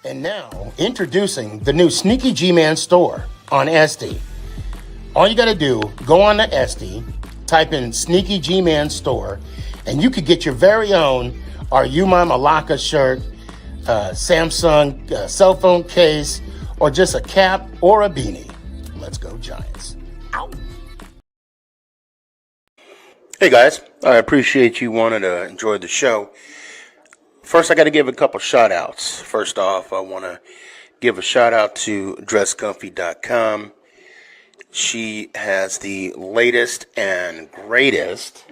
And now, introducing the new Sneaky G-Man store on SD. All you got to do, go on to SD, type in Sneaky G-Man store, and you could get your very own Are You My Malacca shirt, Samsung cell phone case, or just a cap or a beanie. Let's go Giants. Ow. Hey guys, I appreciate you wanting to enjoy the show. First, I got to give a couple shout outs. First off, I want to give a shout out to dresscomfy.com. She has the latest and greatest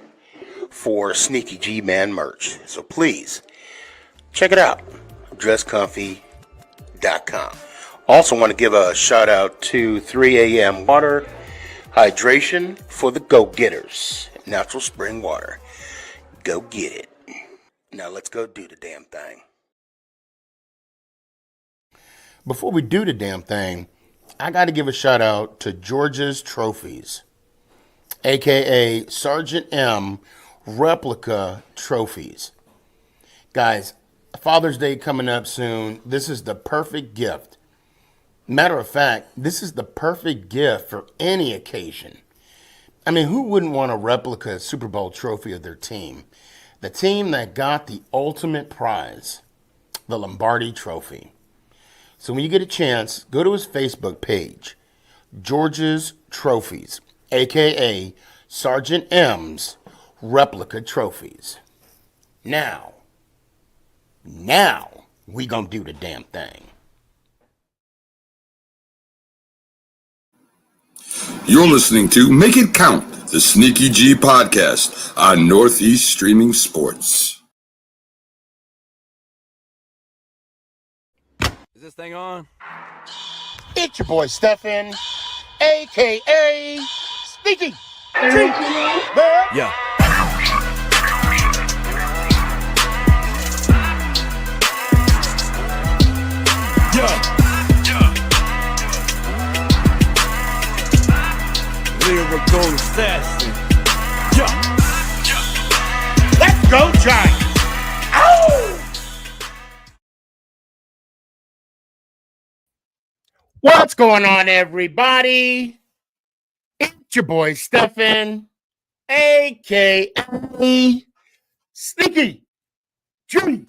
for Sneaky G-Man merch. So please, check it out. dresscomfy.com. Also want to give a shout out to 3 a.m. water hydration for the go-getters. Natural spring water. Go get it. Now let's go do the damn thing. Before we do the damn thing, I got to give a shout out to George's Trophies, aka Sergeant M Replica Trophies. Guys, Father's Day coming up soon. This is the perfect gift. Matter of fact, this is the perfect gift for any occasion. I mean, who wouldn't want a replica Super Bowl trophy of their team? The team that got the ultimate prize, the Lombardi Trophy. So when you get a chance, go to his Facebook page, George's Trophies, a.k.a. Sergeant M's Replica Trophies. Now, we gonna do the damn thing. You're listening to Make It Count, the Sneaky G podcast on Northeast Streaming Sports. Is this thing on? It's your boy Stefan, a.k.a. Sneaky G. Yeah. Lyrical assassin. Let's go Giants. Ow! What's going on, everybody? It's your boy Stefan, a.k.a. Sneaky G.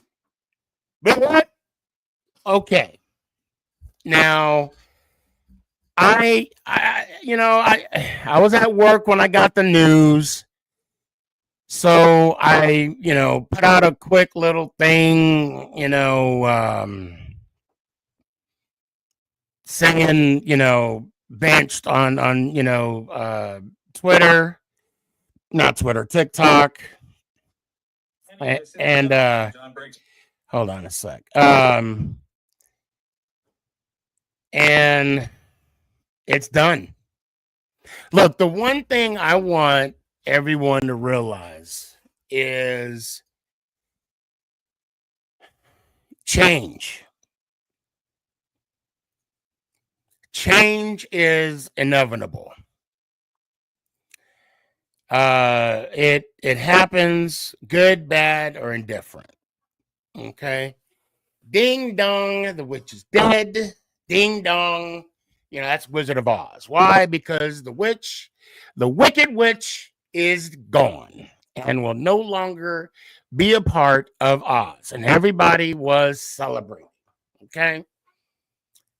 What? Okay. Now, I was at work when I got the news. So I, put out a quick little thing, saying, benched on Twitter, not Twitter, TikTok. And hold on a sec. And it's done. Look, the one thing I want everyone to realize is change. Change is inevitable. It happens, good, bad, or indifferent. Okay? Ding dong, the witch is dead. Ding dong. That's Wizard of Oz. Why? Because the wicked witch is gone and will no longer be a part of Oz. And everybody was celebrating. Okay?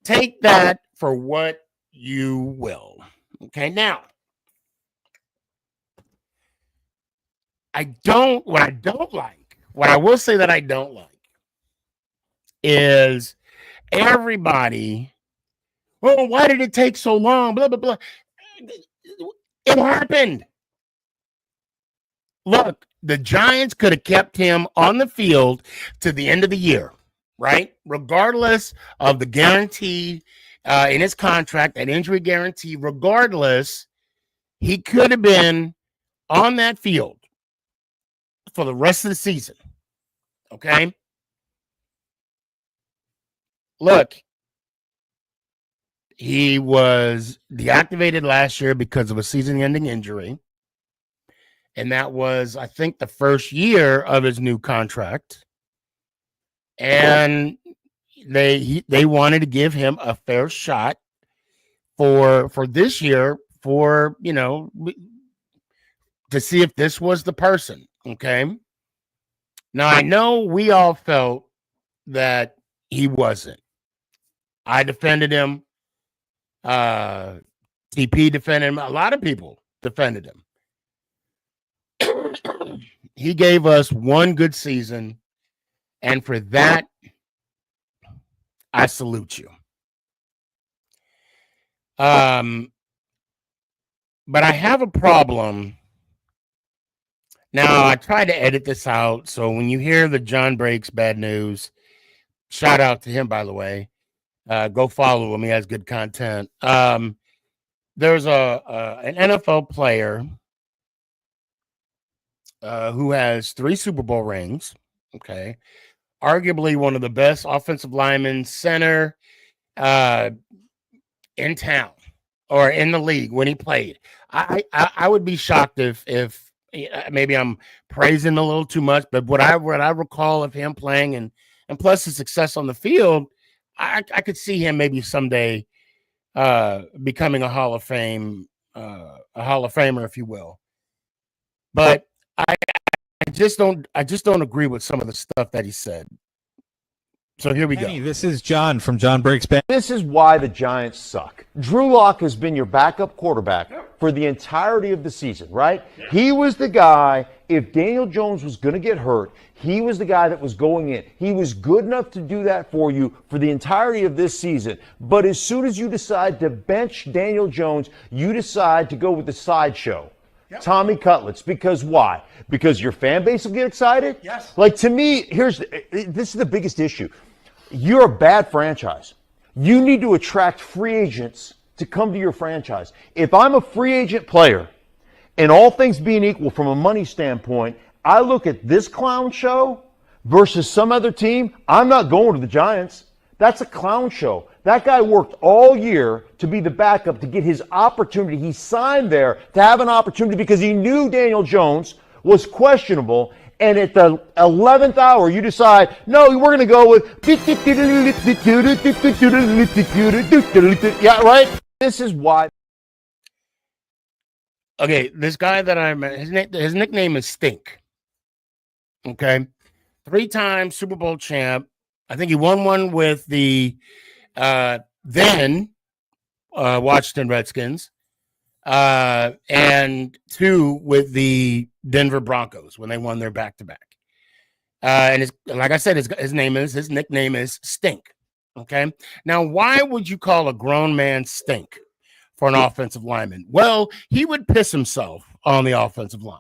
Take that for what you will. Okay? Now, what I will say that I don't like is everybody, well, why did it take so long? Blah, blah, blah. It happened. Look, the Giants could have kept him on the field to the end of the year, right? Regardless of the guarantee in his contract, that injury guarantee, regardless, he could have been on that field for the rest of the season. Okay? Look, he was deactivated last year because of a season-ending injury. And that was, I think, the first year of his new contract. And they wanted to give him a fair shot for this year, for to see if this was the person. Okay. Now I know we all felt that he wasn't. I defended him. TP defended him. A lot of people defended him. He gave us one good season, and for that, I salute you. But I have a problem. Now, I tried to edit this out, so when you hear the John Breaks bad news, shout out to him, by the way. Go follow him. He has good content. There's an NFL player who has 3 Super Bowl rings. Okay. Arguably one of the best offensive linemen, center in town or in the league when he played. I would be shocked if maybe I'm praising a little too much, but what I recall of him playing and plus his success on the field, I could see him maybe someday becoming a Hall of Famer, if you will. But I just don't agree with some of the stuff that he said. So here we go. This is John from John Breaks Bad. This is why the Giants suck. Drew Lock has been your backup quarterback for the entirety of the season, right? He was the guy, if Daniel Jones was going to get hurt, he was the guy that was going in. He was good enough to do that for you for the entirety of this season. But as soon as you decide to bench Daniel Jones, you decide to go with the sideshow. Tommy Cutlets. Because why? Because your fan base will get excited? Yes. Like, to me, this is the biggest issue. You're a bad franchise. You need to attract free agents to come to your franchise. If I'm a free agent player, and all things being equal from a money standpoint, I look at this clown show versus some other team, I'm not going to the Giants. That's a clown show. That guy worked all year to be the backup, to get his opportunity. He signed there to have an opportunity because he knew Daniel Jones was questionable. And at the 11th hour, you decide, no, we're going to go with, yeah, right? This is why. Okay, this guy that his nickname is Stink. Okay, 3-time Super Bowl champ. I think he won one with the then Washington Redskins, and 2 with the Denver Broncos when they won their back-to-back. And like I said, his nickname is Stink. Okay, now why would you call a grown man Stink for an offensive lineman? Well, he would piss himself on the offensive line.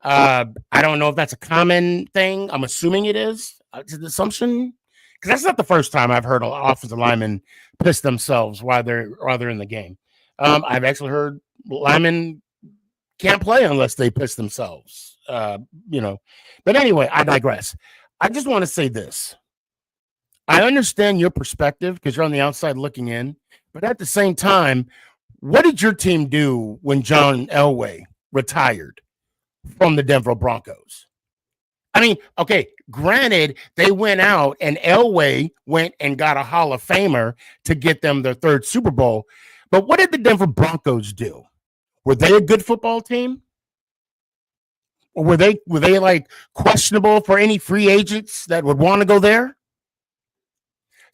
I don't know if that's a common thing. I'm assuming it is. It's an assumption, because that's not the first time I've heard an offensive lineman piss themselves while they're in the game. I've actually heard linemen can't play unless they piss themselves. But anyway, I digress. I just want to say this. I understand your perspective because you're on the outside looking in, but at the same time, what did your team do when John Elway retired from the Denver Broncos? I mean, okay, granted, they went out and Elway went and got a Hall of Famer to get them their 3rd Super Bowl. But what did the Denver Broncos do? Were they a good football team? Or were they like questionable for any free agents that would want to go there?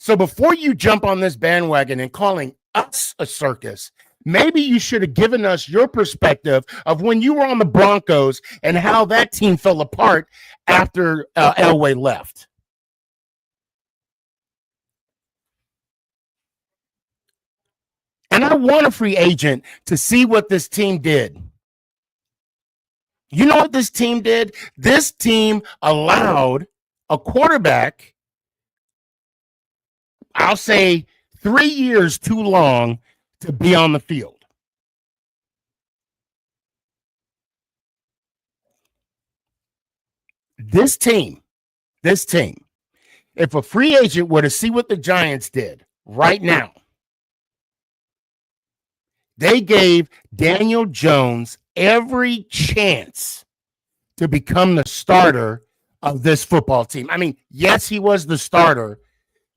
So before you jump on this bandwagon and calling us a circus, maybe you should have given us your perspective of when you were on the Broncos and how that team fell apart after Elway left. And I want a free agent to see what this team did. You know what this team did? This team allowed a quarterback, I'll say 3 years too long, to be on the field. This team, if a free agent were to see what the Giants did right now, they gave Daniel Jones every chance to become the starter of this football team. I mean, yes, he was the starter,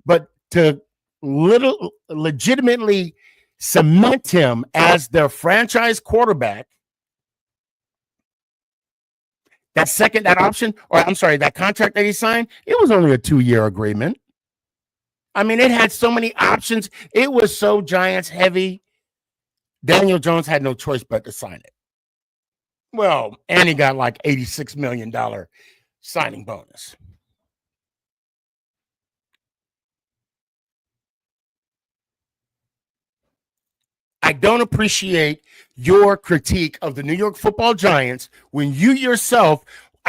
but to legitimately cement him as their franchise quarterback, that option, or I'm sorry, that contract that he signed, it was only a 2-year agreement. I mean, it had so many options. It was so Giants heavy. Daniel Jones had no choice but to sign it. Well, and he got like $86 million signing bonus. I don't appreciate your critique of the New York Football Giants when you yourself,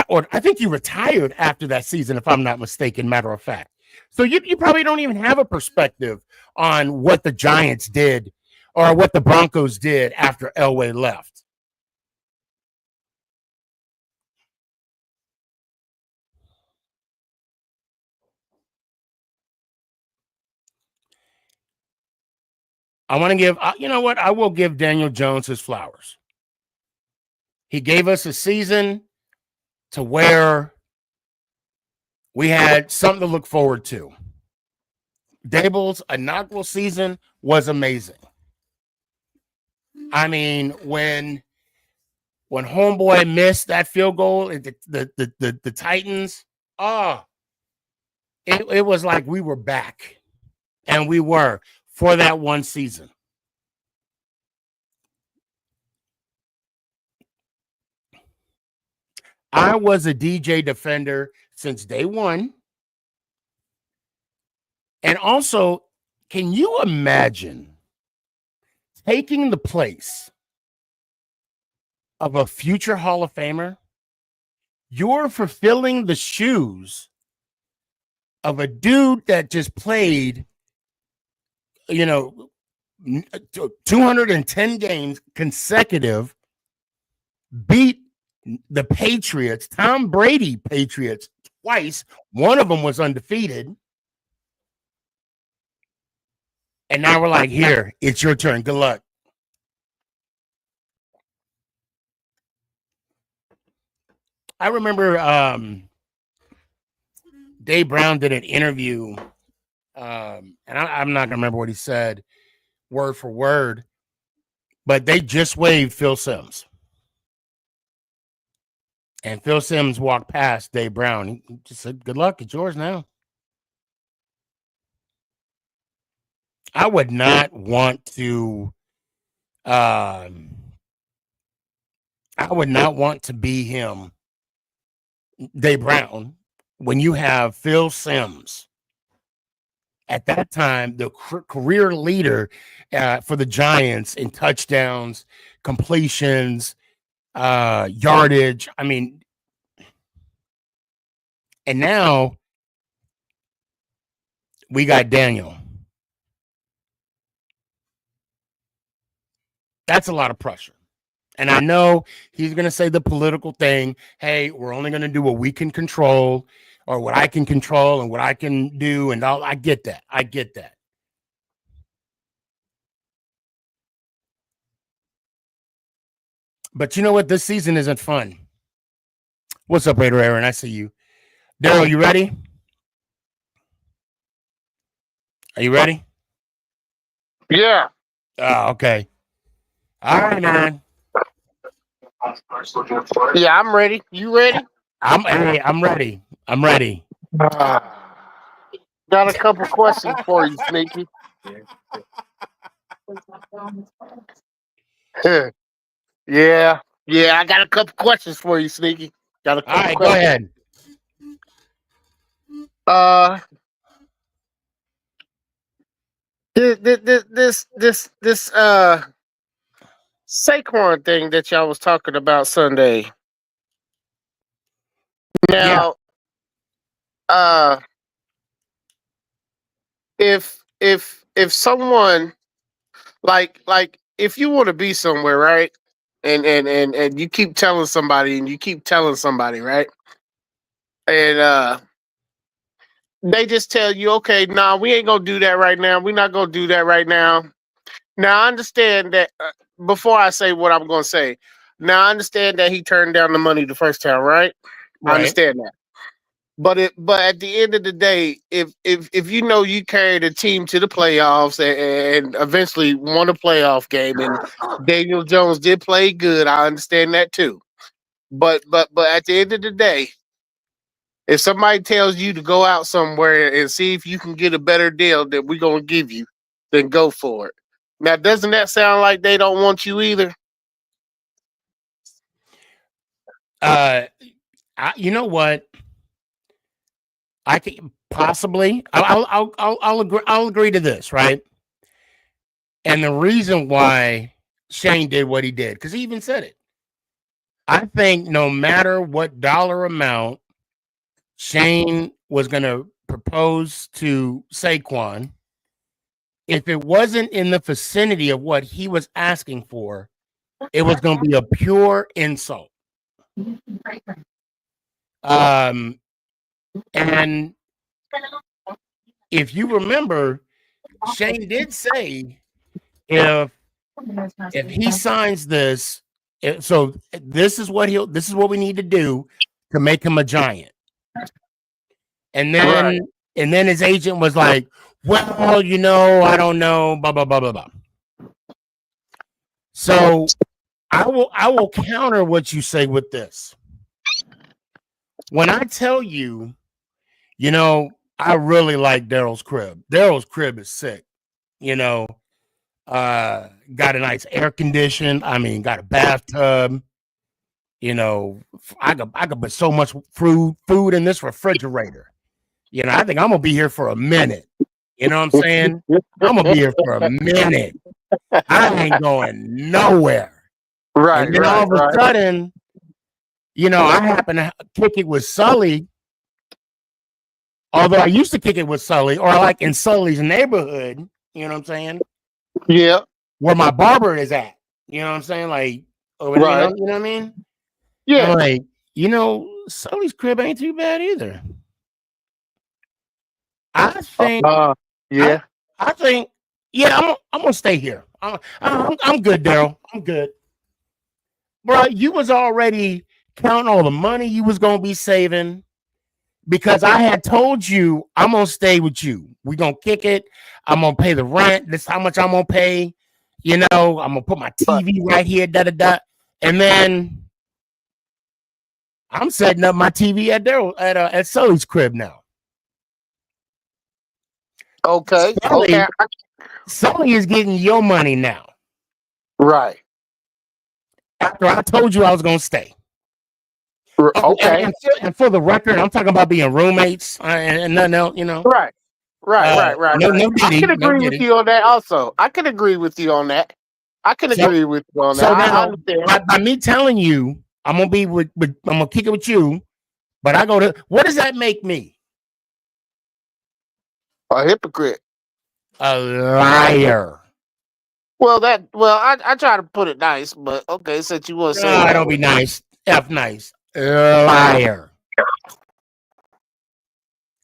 or I think you retired after that season, if I'm not mistaken, matter of fact. So you probably don't even have a perspective on what the Giants did or what the Broncos did after Elway left. I want to give, you know what? I will give Daniel Jones his flowers. He gave us a season to where we had something to look forward to. Dable's inaugural season was amazing. I mean, when homeboy missed that field goal, the Titans, it was like we were back, and we were for that one season. I was a DJ defender since day one. And also, can you imagine taking the place of a future Hall of Famer? You're fulfilling the shoes of a dude that just played, 210 games consecutive, beat the Patriots, Tom Brady Patriots twice. One of them was undefeated. And now we're like, here, it's your turn. Good luck. I remember Dave Brown did an interview, and I'm not going to remember what he said word for word, but they just waived Phil Simms. And Phil Simms walked past Dave Brown. He just said, good luck. It's yours now. I would not want to be him, Dave Brown, when you have Phil Simms, at that time, the career leader for the Giants in touchdowns, completions, yardage. I mean, and now we got Daniel. That's a lot of pressure. And I know he's going to say the political thing. Hey, we're only going to do what we can control, or what I can control and what I can do. And all. I get that. But you know what? This season isn't fun. What's up, Raider Aaron? I see you. Daryl, you ready? Are you ready? Yeah. Oh, okay. All right, man. Yeah, I'm ready. You ready? I'm ready. Got a couple questions for you, Sneaky. Yeah, I got a couple questions for you, Sneaky. Got a couple All right, questions. Go ahead. This Saquon thing that y'all was talking about Sunday. Now, if someone like if you want to be somewhere, right? And you keep telling somebody right? And they just tell you, okay, nah, we ain't gonna do that right now. We're not gonna do that right now. Now I understand that. Before I say what I'm gonna say, now I understand that he turned down the money the first time, right? I understand that. but at the end of the day, if you know you carried a team to the playoffs and eventually won a playoff game, and Daniel Jones did play good, I understand that too. But at the end of the day, if somebody tells you to go out somewhere and see if you can get a better deal that we're gonna give you, then go for it. Now, doesn't that sound like they don't want you either? You know what? I can possibly. I'll agree. I'll agree to this, right? And the reason why Shane did what he did, because he even said it. I think no matter what dollar amount Shane was going to propose to Saquon, if it wasn't in the vicinity of what he was asking for, it was going to be a pure insult. And if you remember, Shane did say if he signs this, so this is what we need to do to make him a Giant. And then his agent was like, well, I don't know, blah blah blah blah blah. So I will counter what you say with this. When I tell you, I really like Daryl's crib. Daryl's crib is sick. Got a nice air condition. I mean, got a bathtub. I could put so much food in this refrigerator. I think I'm gonna be here for a minute. You know what I'm saying? I'm gonna be here for a minute. I ain't going nowhere. Right. And then all of a sudden, I happen to kick it with Sully. Although I used to kick it with Sully, or like in Sully's neighborhood, you know what I'm saying? Yeah. Where my barber is at. You know what I'm saying? Like, Right. You know what I mean? Yeah. I'm like, Sully's crib ain't too bad either. I think, yeah. I think, I'm gonna stay here. I'm good, Daryl. I'm good, bro. You was already counting all the money you was gonna be saving because I had told you I'm gonna stay with you. We gonna kick it. I'm gonna pay the rent. This is how much I'm gonna pay. I'm gonna put my TV right here. Da da da. And then I'm setting up my TV at Daryl at Sully's crib now. Okay. Sully is getting your money now. Right. After I told you I was gonna stay. Okay. And for the record, I'm talking about being roommates and nothing else, Right. Right. No I can agree with you on that also. I can agree with you on that. I agree with you on that. So I now, understand. by me telling you, I'm gonna be I'm gonna kick it with you, but I go to what does that make me? A hypocrite. A liar. Well, I try to put it nice, but okay, since you want to say No, that. don't be nice. F nice. Liar.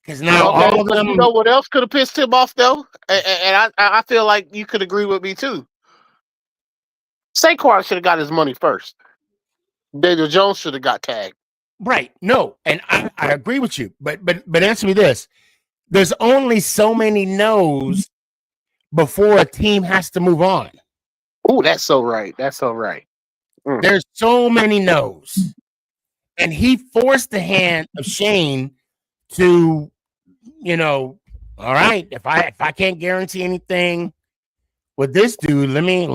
Because now all of them. You know what else could have pissed him off though, and I feel like you could agree with me too. Saquon should have got his money first. Daniel Jones should have got tagged. Right. No, and I agree with you. But answer me this: there's only so many no's before a team has to move on. Oh, that's so right. That's so right. There's so many no's, and he forced the hand of Shane to, all right, if I can't guarantee anything with this dude, let me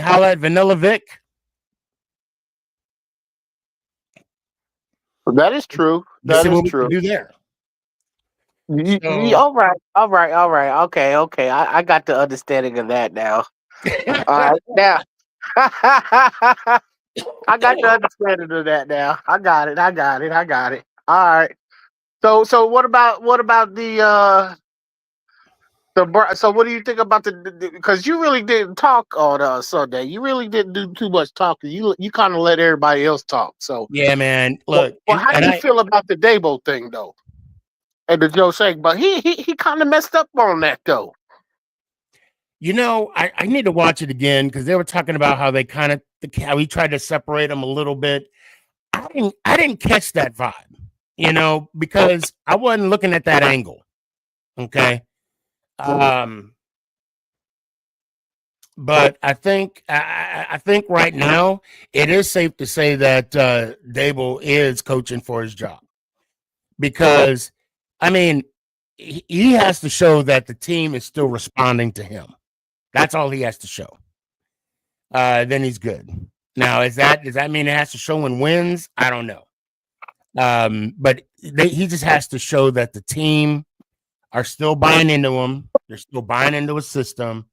holler at Vanilla Vic. That is true. That is true. Do there. All right. Okay. I got the understanding of that now. All right, now I got the understanding of that now. I got it. All right. So what about the so what do you think about the because you really didn't talk on Sunday. You really didn't do too much talking. You kind of let everybody else talk. So yeah, man. Look, how do you feel about the Dabo thing though? And the Joe Shake, but he kind of messed up on that though. I need to watch it again because they were talking about how they how he tried to separate them a little bit. I didn't catch that vibe. because I wasn't looking at that angle. Okay. But I think right now it is safe to say that Dable is coaching for his job, because I mean he has to show that the team is still responding to him. That's all he has to show. Then he's good. Now, does that mean it has to show in wins? I don't know. But he just has to show that the team are still buying into him. They're still buying into his system,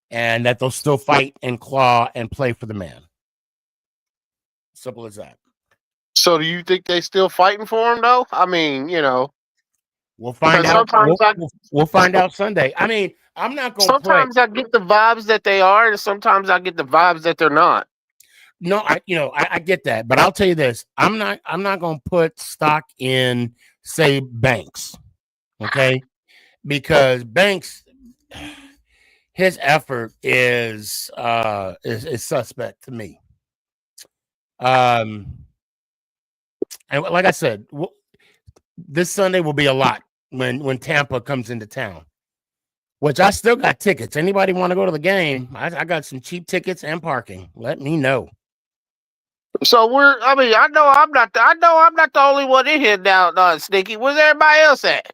and that they'll still fight and claw and play for the man. Simple as that. So do you think they still fighting for him though? I mean, we'll find out. We'll find out Sunday. I mean, I'm not going to play. Sometimes I get the vibes that they are, and sometimes I get the vibes that they're not. No, I get that, but I'll tell you this: I'm not going to put stock in, say, Banks, okay? Because Banks, his effort is suspect to me. And like I said, this Sunday will be a lot when Tampa comes into town. Which I still got tickets. Anybody want to go to the game? I got some cheap tickets and parking. Let me know. So I know I'm not the only one in here now, Sneaky. Where's everybody else at?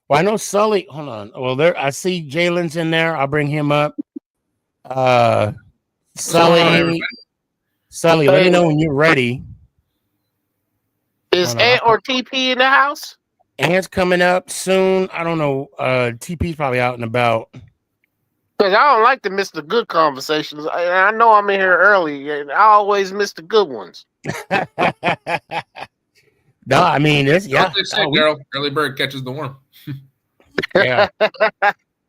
Well, I know Sully. Hold on. Well, I see Jalen's in there. I'll bring him up. Sully, let me know when you're ready. Is Ant or TP in the house? Ant's coming up soon. I don't know. TP's probably out and about. Because I don't like to miss the good conversations. I know I'm in here early, and I always miss the good ones. No, I mean, it's, yeah. Early bird catches the worm. Yeah.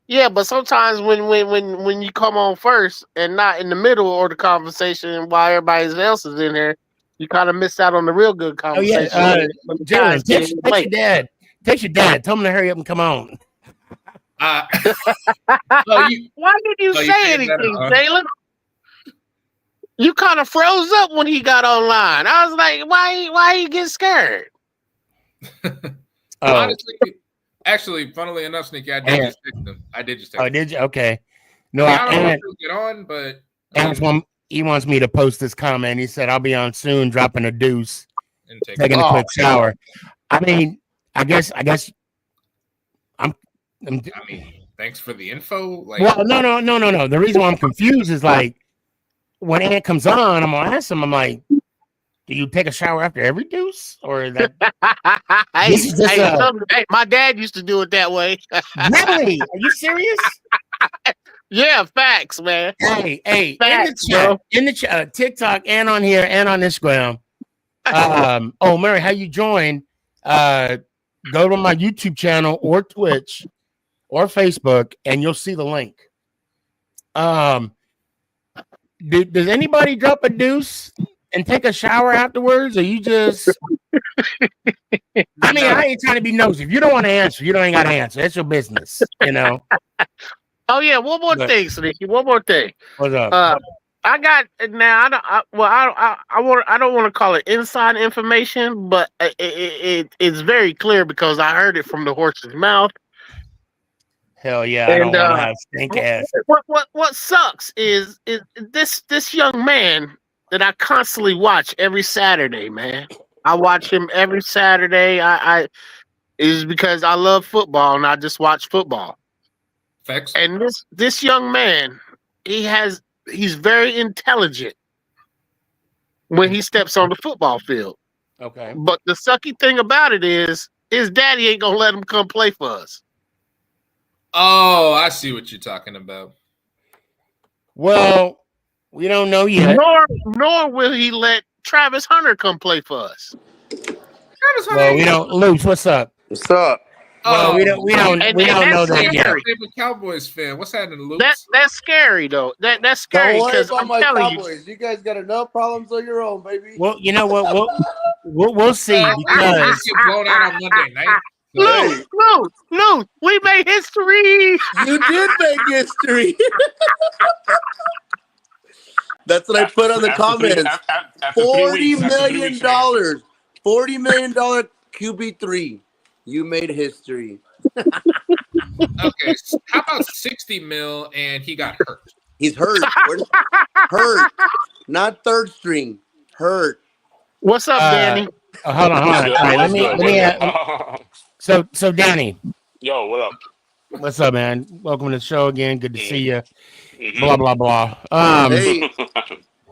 Yeah, but sometimes when you come on first and not in the middle of the conversation while everybody else is in here, you kind of miss out on the real good conversation. Oh, yeah. Jalen, text your dad. Text your dad. Tell him to hurry up and come on. Why did you say anything, Jalen? You kind of froze up when he got online. I was like, why he get scared? Honestly, actually, funnily enough, Sneaky, I did just text him. Oh, did you? Okay. No, I don't know if he'll get on, but he wants me to post this comment. He said, I'll be on soon, dropping a deuce, taking a quick shower. I mean, I guess I mean, thanks for the info. Well, no. The reason why I'm confused is like when Ant comes on, I'm gonna ask him. I'm like, do you take a shower after every deuce, or is that? Hey, my dad used to do it that way. Really? Are you serious? Yeah, facts, man. Hey, facts, in the chat, TikTok and on here and on Instagram. Mary, how you join? Go to my YouTube channel or Twitch or Facebook, and you'll see the link. Does anybody drop a deuce and take a shower afterwards, or you just? I mean, I ain't trying to be nosy. If you don't want to answer, you don't ain't got to answer. It's your business, Oh yeah, one more thing, Sneaky. One more thing. What's up? I got now. I don't want to call it inside information, but it's very clear because I heard it from the horse's mouth. Hell yeah! I don't want to have stink ass. What sucks is this young man that I constantly watch every Saturday. Man, I watch him every Saturday. I is because I love football and I just watch football. Facts. And this young man, he's very intelligent when he steps on the football field. Okay. But the sucky thing about it is his daddy ain't gonna let him come play for us. Oh, I see what you're talking about. Well, we don't know yet. Nor will he let Travis Hunter come play for us. Well, we don't. Luce, what's up? What's up? Well, we don't know that yet. I'm a Cowboys fan. What's happening, Luke? That's scary though. That's scary because I'm telling Cowboys. You guys got enough problems on your own, baby. Well, you know what? We'll see because get blown out on Monday night. Luke, we made history. You did make history. That's what I put on the comments. $40 million. $40 million QB3. You made history. Okay, how about 60 mil and he got hurt? He's hurt. Hurt. Not third string. Hurt. What's up, Danny? Hold on. All right, let me. So Danny, Yo, what up? what's up, man? Welcome to the show again. Good to see you. Mhm. Blah blah blah. Hey,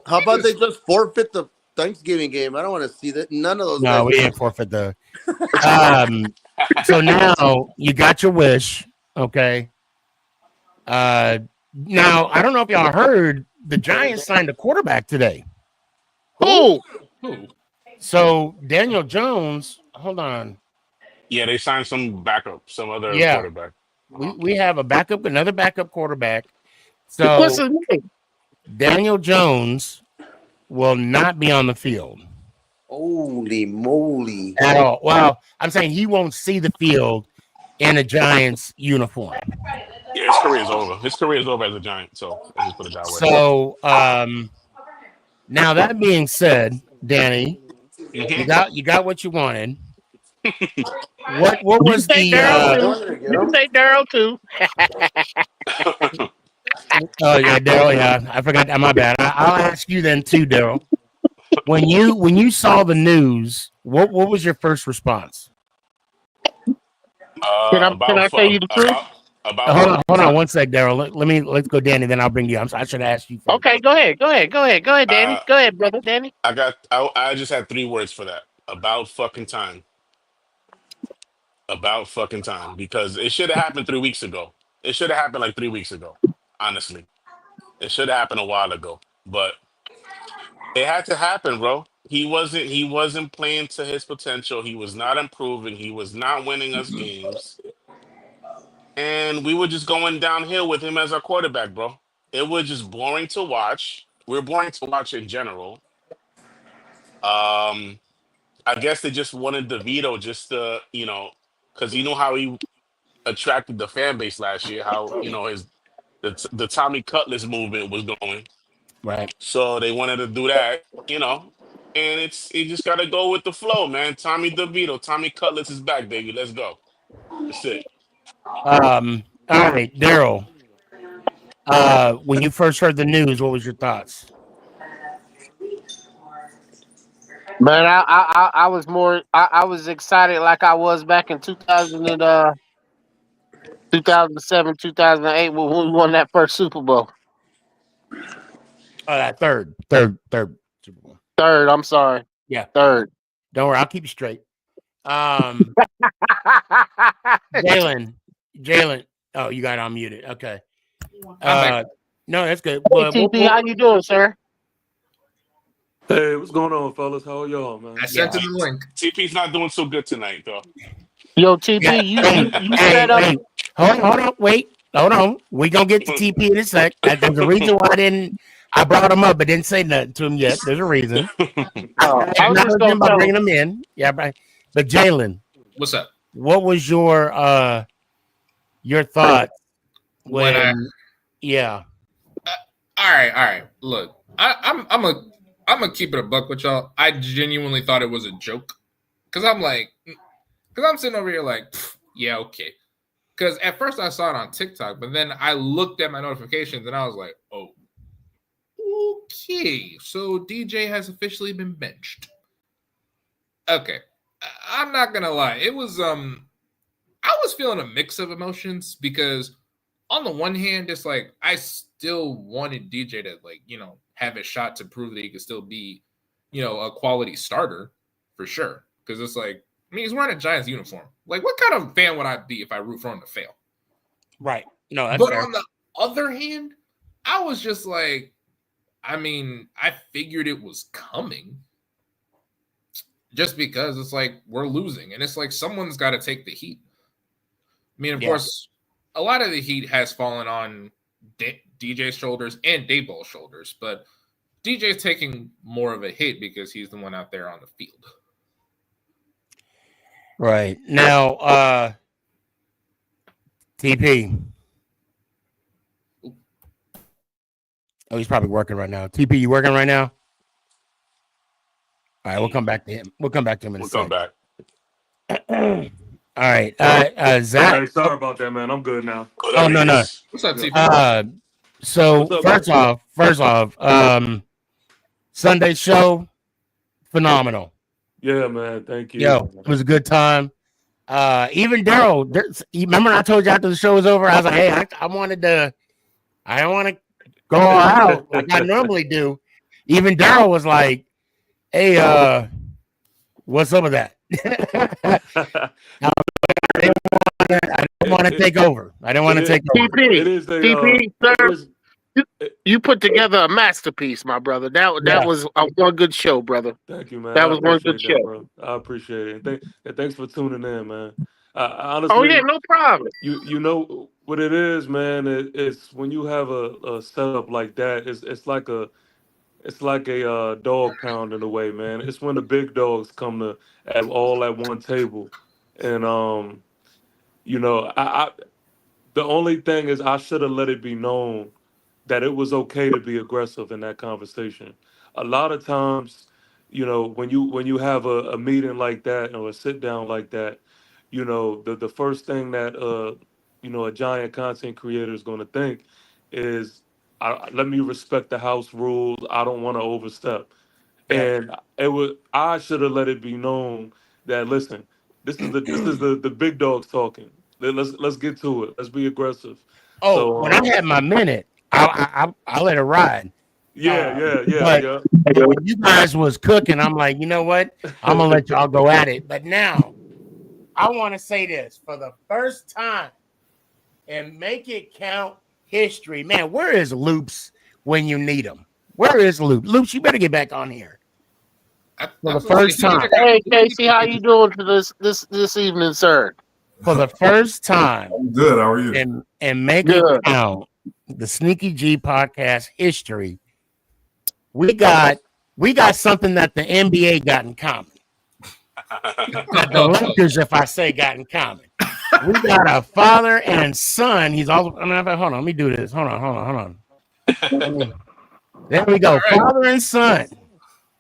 how about they just forfeit the Thanksgiving game? I don't want to see that. None of those. No, guys we didn't forfeit the. So now you got your wish, okay? Now I don't know if y'all heard the Giants signed a quarterback today. Who? So Daniel Jones, hold on. Yeah, they signed some backup, some other Yeah. quarterback. We have another backup quarterback. What's So his name? Daniel Jones will not be on the field Holy moly. at all. Well, I'm saying he won't see the field in a Giants uniform. Yeah, his career is over. His career is over as a Giant. So let's just put it that way. So now that being said, Danny, you got what you wanted. What was the You can say Daryl too. Oh yeah, Daryl. Yeah, I forgot. My bad. I'll ask you then too, Daryl. When you saw the news, what was your first response? Can I tell you the truth? Hold on 1 sec, Daryl. Let's go, Danny. Then I'll bring you. I should ask you. First. Okay, go ahead, Danny. Go ahead, brother Danny. I just had 3 words for that. About fucking time. About fucking time. Because it should have happened 3 weeks ago. It should have happened like 3 weeks ago. Honestly, it should have happened a while ago. But it had to happen, bro. He wasn't playing to his potential. He was not improving. He was not winning us games. And we were just going downhill with him as our quarterback, bro. It was just boring to watch. We're boring to watch in general. I guess they just wanted DeVito just to, because you know how he attracted the fan base last year, how the Tommy Cutlass movement was going. Right. So they wanted to do that, and you just gotta go with the flow, man. Tommy DeVito, Tommy Cutlass is back, baby. Let's go. That's it. All right, Daryl. When you first heard the news, what was your thoughts? Man, I was I was excited like I was back in 2007, 2008 when we won that first Super Bowl. That third Super Bowl. Third, I'm sorry. Yeah. Third. Don't worry, I'll keep you straight. Jalen. Oh, you got unmuted. Okay. No, that's good. Hey, TP, how you doing, sir? Hey, what's going on, fellas? How are y'all, man? I sent him the link. TP's not doing so good tonight, though. Yo, TP, you set up. Hold on, wait. Hold on. We're gonna get to TP in a sec. There's a reason why I brought him up, but didn't say nothing to him yet. There's a reason. I was just gonna by bringing him in. Yeah, right. But Jalen, What's up? what was your thought yeah. All right. Look, I'm gonna keep it a buck with y'all. I genuinely thought it was a joke because I'm sitting over here like, yeah, okay. Because at first I saw it on TikTok, but then I looked at my notifications and I was like, oh, okay. So DJ has officially been benched. Okay, I'm not gonna lie. It was I was feeling a mix of emotions because on the one hand, it's like I still wanted DJ to have a shot to prove that he could still be, a quality starter for sure. Because it's like, I mean, he's wearing a Giants uniform. Like, what kind of fan would I be if I root for him to fail? Right. No, that's but fair. on the other hand, I was just like, I mean, I figured it was coming. Just because it's like we're losing, and it's like someone's got to take the heat. I mean, of course, a lot of the heat has fallen on DJ's shoulders and Dayball's shoulders, but DJ's taking more of a hit because he's the one out there on the field. Right. Now, TP. Oh, he's probably working right now. TP, you working right now? All right, we'll come back to him. We'll come back to him in a second. Come back. All right. Zach. Hey, sorry about that, man. I'm good now. Oh, no. What's up, TP? So What's up, first off, Sunday show, phenomenal. Yeah, man. Thank you. Yo, it was a good time. Even Daryl, remember I told you after the show was over, I was like, hey, I don't want to go all out like I normally do. Even Daryl was like, hey, what's up with that? I didn't want to take over. I didn't want to take over. TP, sir, you put together a masterpiece, my brother. That was one good show, brother. Thank you, man. That was one good show. Bro. I appreciate it. And thanks for tuning in, man. Honestly, Oh yeah, no problem. You know what it is, man. It's when you have a setup like that. It's like a dog pound in a way, man. It's when the big dogs come to all at one table, and I the only thing is I should have let it be known that it was okay to be aggressive in that conversation. A lot of times, when you have a meeting like that or a sit down like that, the first thing that a giant content creator is going to think is, let me respect the house rules. I don't want to overstep. And I should have let it be known that, listen, this is the big dogs talking. Let's get to it. Let's be aggressive. Oh, So when I had my minute, I let it ride. Yeah. But when you guys was cooking, I'm like, you know what? I'm gonna let y'all go at it. But now, I want to say this for the first time and make it count history. Man, where is Loops when you need him? Where is Loops? Loops, you better get back on here. For the first time. Hey Casey, how you doing for this evening, sir? For the first time. I'm good. How are you? And make it count. The Sneakyg podcast history. We got something that the NBA got in common. The Lakers, if I say, got in common. We got a father and son. He's all. Hold on. Let me do this. Hold on. There we go. Right. Father and son.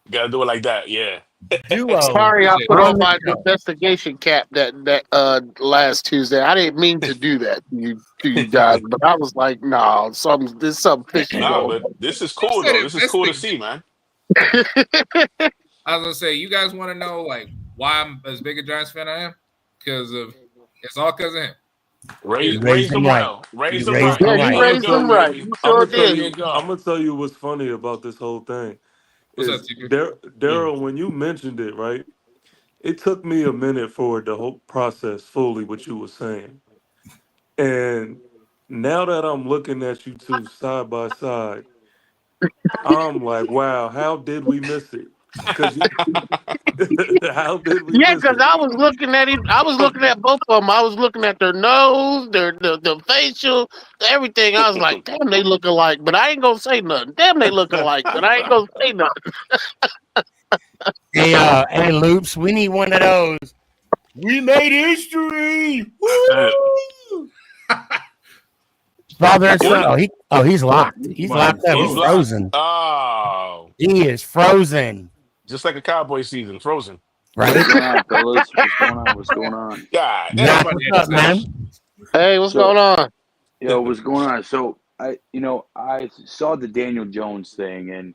You gotta do it like that. Yeah. Duo. Sorry, I put on my investigation cap that last Tuesday. I didn't mean to do that to you guys, but I was like, no, there's something fishy. No, but this is cool though. This is cool to see, man. I was gonna say, you guys want to know like why I'm as big a Giants fan I am? Because it's all because of him. Raise them well. Raise them right. Yeah, you raised them right. You sure did. I'm gonna tell you what's funny about this whole thing. Daryl, when you mentioned it, right? It took me a minute for the whole process fully what you were saying. And now that I'm looking at you two side by side, I'm like, wow, how did we miss it? How did we? Yeah, because I was looking at it. I was looking at both of them. I was looking at their nose, the facial, everything. I was like, damn, they look alike. But I ain't gonna say nothing. Damn, they look alike. But I ain't gonna say nothing. Hey, Loops, we need one of those. We made history. Woo! Father and son. He's locked. He's locked up. He's frozen. Oh, he is frozen. Just like a Cowboy season, frozen. Right? What's going on, fellas? What's going on? God, what's up, man? Hey, what's going on? Yo, what's going on? So I saw the Daniel Jones thing and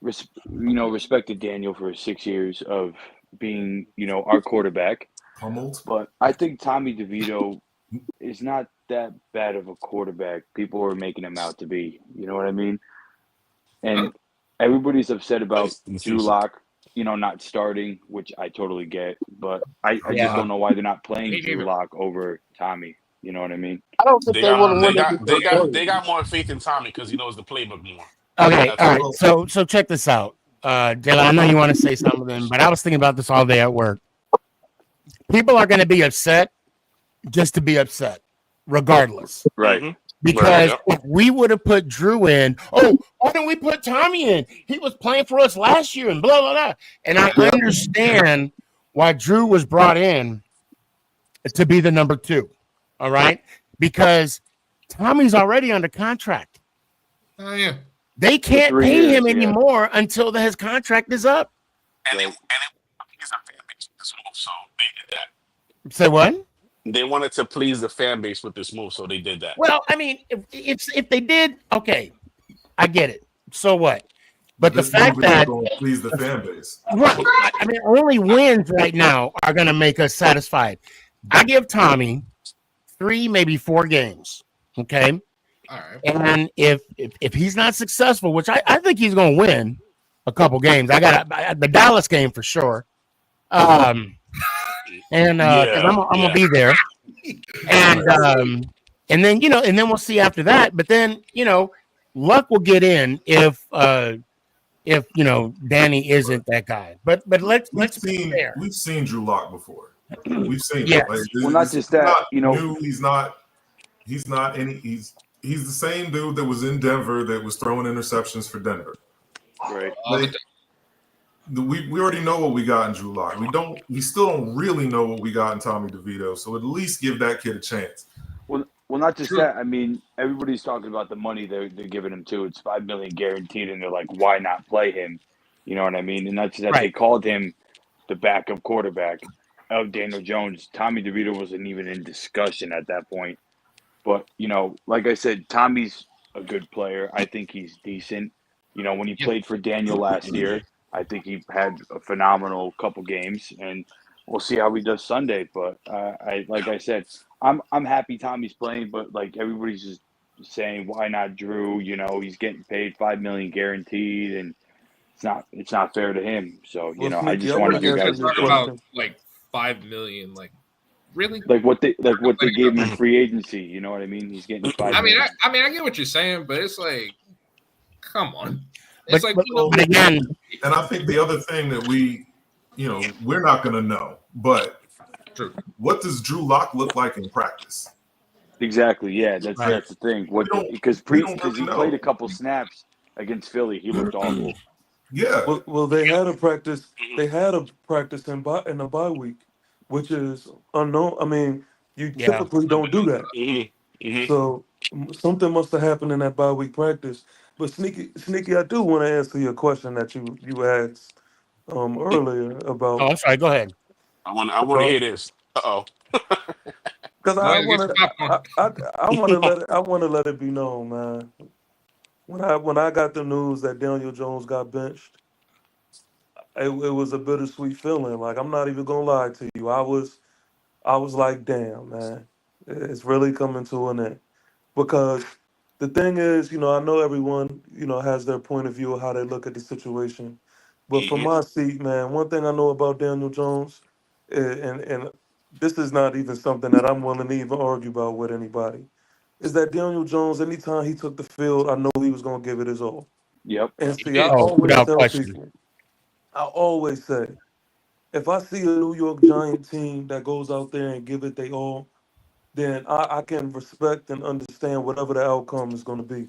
respected Daniel for 6 years of being our quarterback. But I think Tommy DeVito is not that bad of a quarterback. People are making him out to be. You know what I mean? And everybody's upset about Drew Lock, not starting, which I totally get. But I just don't know why they're not playing Drew Lock over Tommy. You know what I mean? I don't think they want to They got more faith in Tommy because he knows the playbook more. Okay, all right. So check this out. Dylan, I know you want to say something, but I was thinking about this all day at work. People are going to be upset just to be upset, regardless. Right. Mm-hmm. Because if we would have put Drew in, why didn't we put Tommy in? He was playing for us last year and blah, blah, blah. And I understand why Drew was brought in to be the number 2. All right? Because Tommy's already under contract. Oh, yeah. They can't pay him anymore until his contract is up. And he's a fan base. this move, so they did that. Say what? They wanted to please the fan base with this move, so they did that. Well, I mean, if they did, okay, I get it. So what? But the fact that please the fan base, right? I mean, only wins right now are going to make us satisfied. I give Tommy 3, maybe 4 games. Okay. All right. And if he's not successful, which I think he's going to win a couple games. I got the Dallas game for sure. I'm gonna be there, and then and then we'll see after that. But then luck will get in if Danny isn't that guy. But let's be fair. We've seen Drew Lock before. We've seen yes. it. Like, well, not just that. Not new. He's not any. He's the same dude that was in Denver that was throwing interceptions for Denver. Right. Like, we already know what we got in Drew Lock. We still don't really know what we got in Tommy DeVito. So at least give that kid a chance. Well, not just that. I mean, everybody's talking about the money they're giving him too. It's $5 million guaranteed, and they're like, why not play him? You know what I mean? And not just that they called him the backup quarterback of Daniel Jones. Tommy DeVito wasn't even in discussion at that point. But like I said, Tommy's a good player. I think he's decent. When he played for Daniel last year, I think he had a phenomenal couple games, and we'll see how he does Sunday. But like I said, I'm happy Tommy's playing, but like everybody's just saying, why not Drew? He's getting paid $5 million guaranteed, and it's not fair to him. So I just wanted you guys to talk about like $5 million, like really, like what they gave him in free agency. You know what I mean? He's getting $5 million. I mean, I get what you're saying, but it's like, come on. It's but again, and I think the other thing that we're not going to know, but what does Drew Lock look like in practice? Exactly. Yeah, that's the thing. Because he played a couple snaps against Philly, he looked awful. Yeah. Well, they had a practice. They had a practice in the bye week, which is unknown. I mean, you typically don't do that. Mm-hmm. So something must have happened in that bye week practice. But Sneaky, I do want to answer your question that you asked earlier about. Oh, I'm sorry. Go ahead. I want to hear this. Because I want to let it be known, man. When I got the news that Daniel Jones got benched, it was a bittersweet feeling. Like, I'm not even gonna lie to you. I was like, damn, man, it's really coming to an end. Because the thing is, I know everyone, has their point of view of how they look at the situation. But from my seat, man, one thing I know about Daniel Jones, and this is not even something that I'm willing to even argue about with anybody, is that Daniel Jones, anytime he took the field, I know he was going to give it his all. Yep. And see, I always say, if I see a New York Giant team that goes out there and give it their all, then I can respect and understand whatever the outcome is going to be.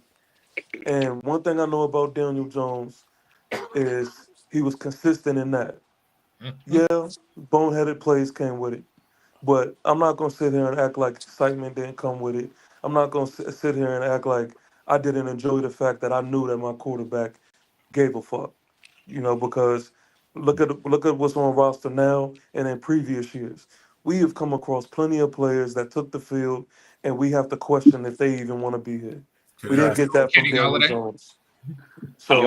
And one thing I know about Daniel Jones is he was consistent in that. Yeah, boneheaded plays came with it. But I'm not going to sit here and act like excitement didn't come with it. I'm not going to sit here and act like I didn't enjoy the fact that I knew that my quarterback gave a fuck. Because look at what's on roster now and in previous years. We have come across plenty of players that took the field, and we have to question if they even want to be here. We didn't get that from Daniel Jones. So,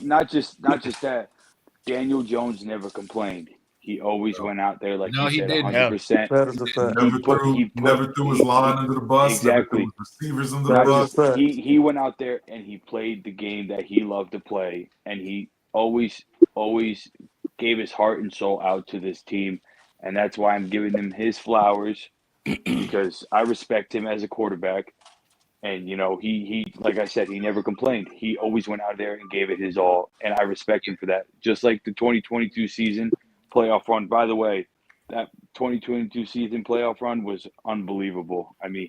not just that. Daniel Jones never complained. He always went out there like you said, 100%. That is a fact. Never threw his line under the bus. Exactly. Never threw his receivers under the bus. He went out there and he played the game that he loved to play, and he always gave his heart and soul out to this team, and that's why I'm giving him his flowers because I respect him as a quarterback. And, he like I said, he never complained. He always went out there and gave it his all, and I respect him for that. Just like the 2022 season playoff run. By the way, that 2022 season playoff run was unbelievable. I mean,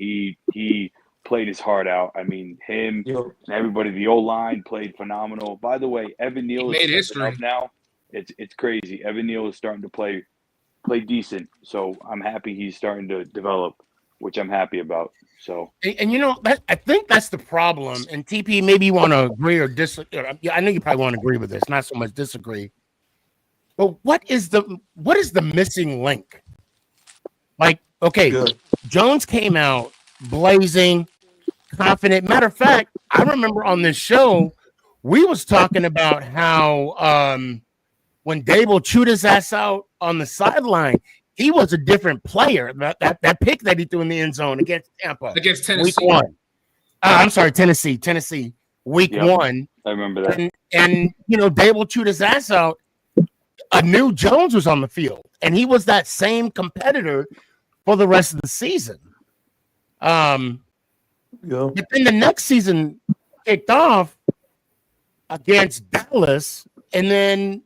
he played his heart out. I mean, him and everybody, the O-line played phenomenal. By the way, Evan Neal is stepping up now. It's crazy. Evan Neal is starting to play decent, so I'm happy he's starting to develop, which I'm happy about. So, and I think that's the problem. And TP, maybe you want to agree or disagree. I know you probably want to agree with this, not so much disagree. But what is the missing link? Like, okay, Yeah. Jones came out blazing, confident. Matter of fact, I remember on this show, we was talking about how when Dable chewed his ass out on the sideline, he was a different player. That pick that he threw in the end zone against Tampa, Against week Tennessee. one. I'm sorry, Tennessee, week Yep. one. I remember that. And Dable chewed his ass out. A new Jones was on the field, and he was that same competitor for the rest of the season. Yeah. But then the next season kicked off against Dallas, and then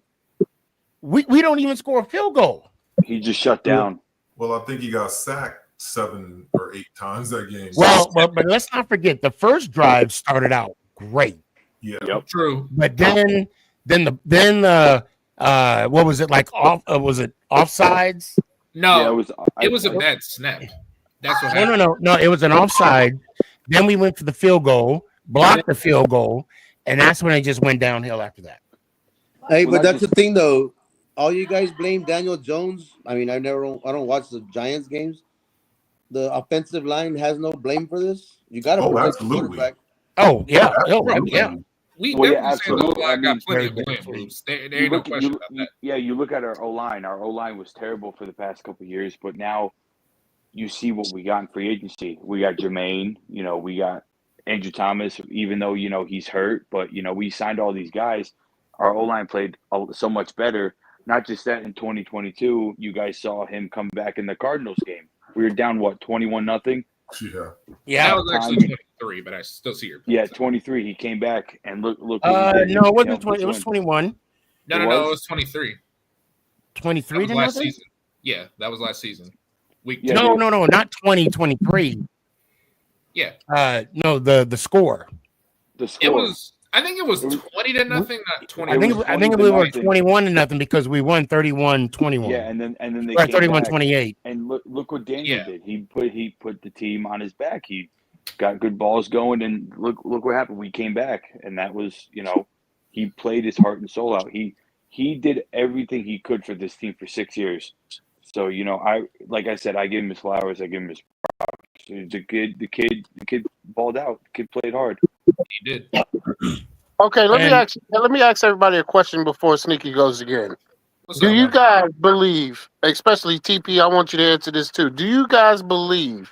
we don't even score a field goal. He just shut down. Well, I think he got sacked 7 or 8 times that game. Well, but let's not forget the first drive started out great. Yeah. Yep. True. But then the what was it like off? Was it offsides? No, Yeah, it was a bad snap. That's what happened. No. It was an offside. Then we went for the field goal, blocked the field goal, and that's when it just went downhill after that. Hey, Well, but that's the thing, though. All you guys blame Daniel Jones. I mean, I don't watch the Giants games. The offensive line has no blame for this. You got to protect the quarterback. Oh yeah, yeah. We Well, definitely yeah, say the absolutely. O-line I got mean, plenty of blame, Bruce. There ain't no question about that. Yeah, you look at our O-line. Our O-line was terrible for the past couple of years, but now you see what we got in free agency. We got Jermaine, we got Andrew Thomas, even though, he's hurt, but, we signed all these guys. Our O-line played so much better. Not just that, in 2022, you guys saw him come back in the Cardinals game. We were down, 21-0? Yeah. That was actually 23, but I still see your point. Yeah, 23. He came back, and look what No, he did. it wasn't 20. It was 21. No, it was 23. 23 That was last season. Yeah, that was last season. No, not 2023. Yeah. No, the score. The score. It was. I think it was 20-0, not 20. I think we were 21-0 because we won 31-21. Yeah, and then they or came 31-28. And look what Daniel did. He put the team on his back. He got good balls going, and look what happened. We came back, and that was he played his heart and soul out. He did everything he could for this team for 6 years. So like I said, I give him his flowers. I give him his props. The kid balled out. The kid played hard. He did. Okay, let me ask everybody a question before Sneaky goes again. Do you guys believe, especially TP, I want you to answer this too. Do you guys believe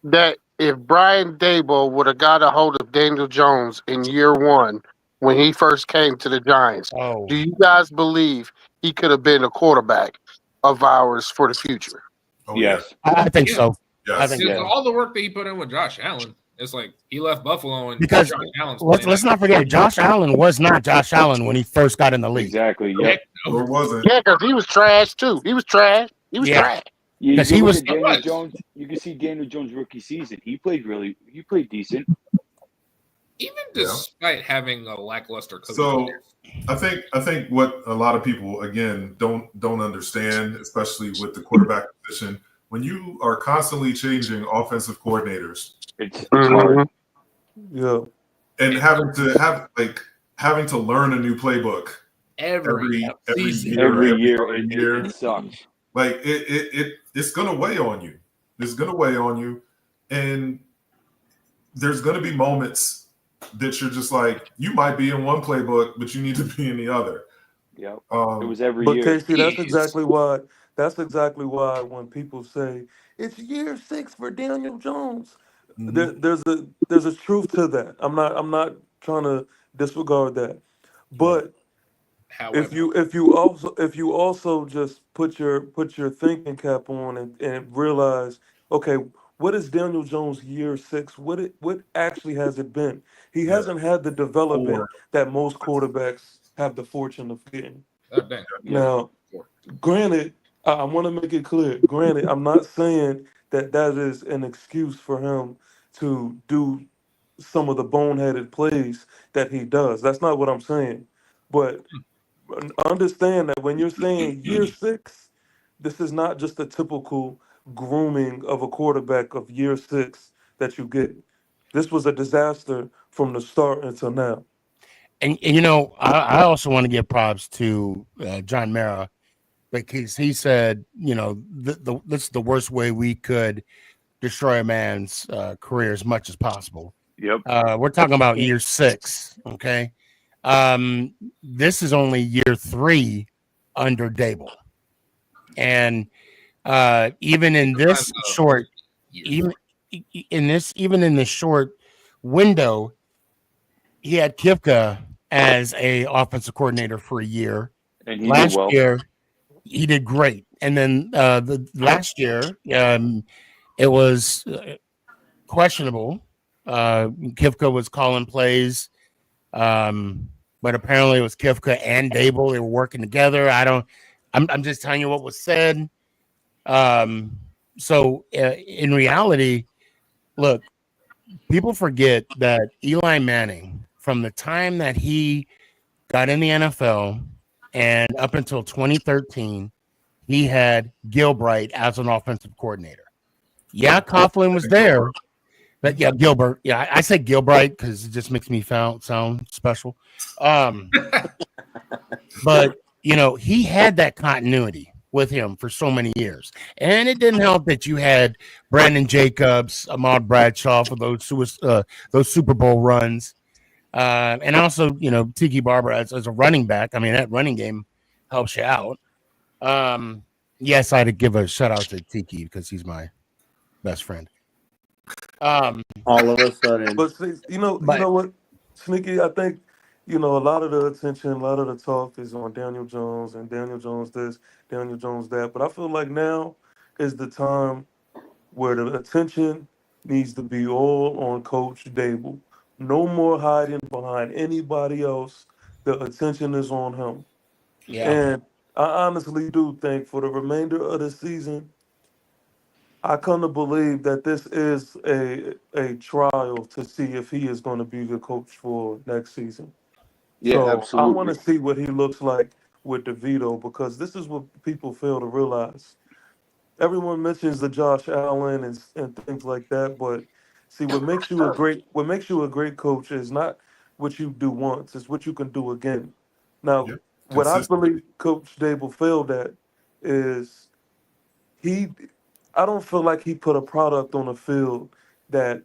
that if Brian Daboll would have got a hold of Daniel Jones in year one when he first came to the Giants, do you guys believe he could have been a quarterback of ours for the future? Yes. I think so. Yes. I think all the work that he put in with Josh Allen. It's like he left Buffalo and because Josh Allen's let's not forget, Josh Allen was not Josh Allen when he first got in the league. Exactly. Yeah. Or wasn't? Yeah, because he was trash too. He was trash. Trash. Because he was Daniel Jones. You can see Daniel Jones' rookie season. He played decent. Even despite having a lackluster coach. So I think what a lot of people again don't understand, especially with the quarterback position, when you are constantly changing offensive coordinators, it's hard. Yeah. And having to learn a new playbook every year. It sucks. Like it's gonna weigh on you. It's gonna weigh on you, and there's gonna be moments that you're just like, you might be in one playbook, but you need to be in the other. Yeah, it was every but year. But Casey, that's exactly why. That's exactly why when people say it's year 6 for Daniel Jones, there's a truth to that. I'm not trying to disregard that, but however, if you also just put your thinking cap on and realize, okay, what is Daniel Jones year 6? What actually has it been? He hasn't had the development that most quarterbacks have the fortune of getting. Now, granted, I want to make it clear. Granted, I'm not saying that is an excuse for him to do some of the boneheaded plays that he does. That's not what I'm saying. But understand that when you're saying year 6, this is not just a typical grooming of a quarterback of year 6 that you get. This was a disaster from the start until now. And you know, I also want to give props to John Mara because he said, you know, this is the worst way we could destroy a man's career as much as possible. Yep. We're talking about year 6, okay? This is only year 3 under Dable, and even in this short, even even in this short window, he had Kivka as a offensive coordinator for a year. And he did Last well. year, he did great, and then the last year, it was questionable. Kivka was calling plays, but apparently it was Kivka and Dable. They were working together. I'm just telling you what was said. So in reality, look, people forget that Eli Manning, from the time that he got in the NFL and up until 2013, he had Gilbride as an offensive coordinator. Yeah, Coughlin was there, but yeah, Gilbert. Yeah, I say Gilbride because it just makes me sound special. But you know, he had that continuity with him for so many years, and it didn't help that you had Brandon Jacobs, Ahmad Bradshaw for those Super Bowl runs, and also you know Tiki Barber as a running back. I mean, that running game helps you out. Yes, I'd give a shout out to Tiki because he's my best friend. All of a sudden. But see, you know what, Sneaky, I think, a lot of the attention, a lot of the talk is on Daniel Jones and Daniel Jones this, Daniel Jones that. But I feel like now is the time where the attention needs to be all on Coach Dable. No more hiding behind anybody else. The attention is on him. Yeah. And I honestly do think for the remainder of the season, I come to believe that this is a trial to see if he is going to be the coach for next season. Yeah, So I want to absolutely. see what he looks like with DeVito because this is what people fail to realize. Everyone mentions the Josh Allen and things like that, but see what makes you a great coach is not what you do once, it's what you can do again. Now, Yep. what I Consistent. believe Coach Dable failed at is he I don't feel like he put a product on the field that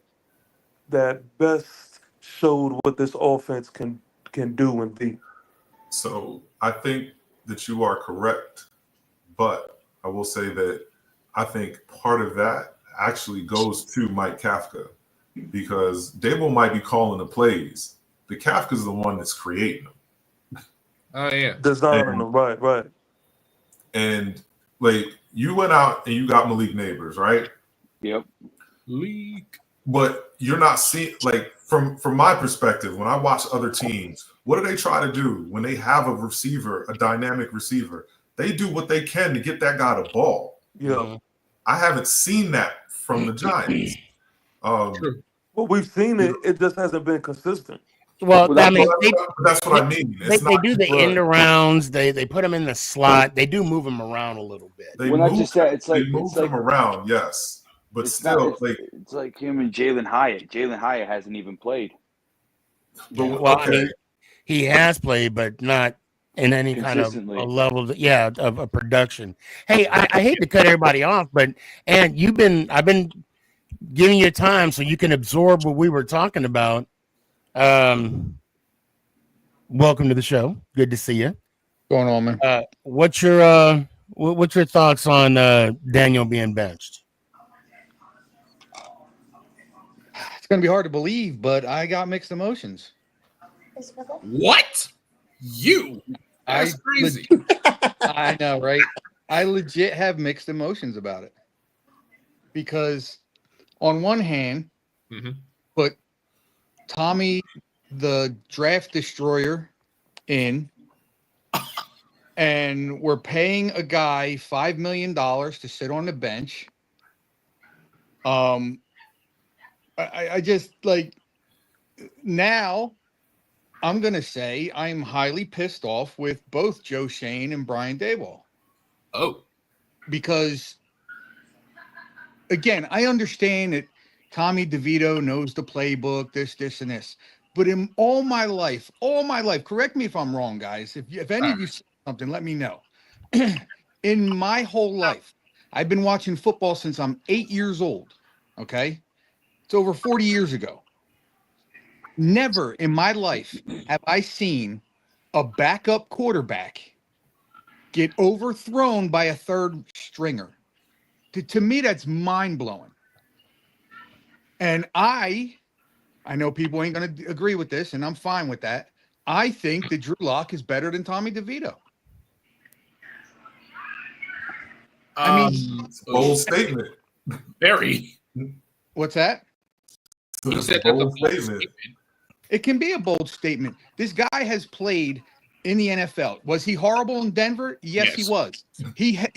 that best showed what this offense can do and be. So I think that you are correct, but I will say that I think part of that actually goes to Mike Kafka because Dable might be calling the plays, but Kafka's the one that's creating them. Oh yeah. Designing And, them, right. and like you went out and you got Malik Neighbors, right? Yep. Leak. But you're not seeing like from my perspective, when I watch other teams, what do they try to do when they have a receiver, a dynamic receiver? They do what they can to get that guy the ball. Yeah. I haven't seen that from the Giants. True. Well, we've seen it. It just hasn't been consistent. Well, Well, I that's mean, that's what I mean. they, It's they not do the Right. end arounds. They put them in the slot. They do move them around a little bit. they when I move just said it's they like move them around, yes, but it's not still, like, it's like him and Jalen Hyatt. Jalen Hyatt hasn't even played but Yeah. Well, I okay, mean, he has played, but not in any kind of a consistently. level, of a production. Hey, I hate to cut everybody off, but and I've been giving you time so you can absorb what we were talking about. Welcome to the show. Good to see you. Going on, man? What's your thoughts on Daniel being benched? It's gonna be hard to believe, but I got mixed emotions. What? That's crazy. I know, right? I legit have mixed emotions about it because, on one hand, put Tommy, the draft destroyer, in, and we're paying a guy $5 million to sit on the bench. I just like now. I'm gonna say I'm highly pissed off with both Joe Shane and Brian Daboll. Oh, because again, I understand that Tommy DeVito knows the playbook, this, and this. But in all my life, correct me if I'm wrong, guys. If any of you see something, let me know. In my whole life, I've been watching football since I'm 8 years old. Okay. It's over 40 years ago. Never in my life have I seen a backup quarterback get overthrown by a third stringer. To me, that's mind blowing. And I know people ain't going to agree with this, and I'm fine with that. I think that Drew Lock is better than Tommy DeVito. I mean, bold statement. Very. What's that? He said that's a bold statement. It can be a bold statement. This guy has played in the NFL. Was he horrible in Denver? Yes. He was.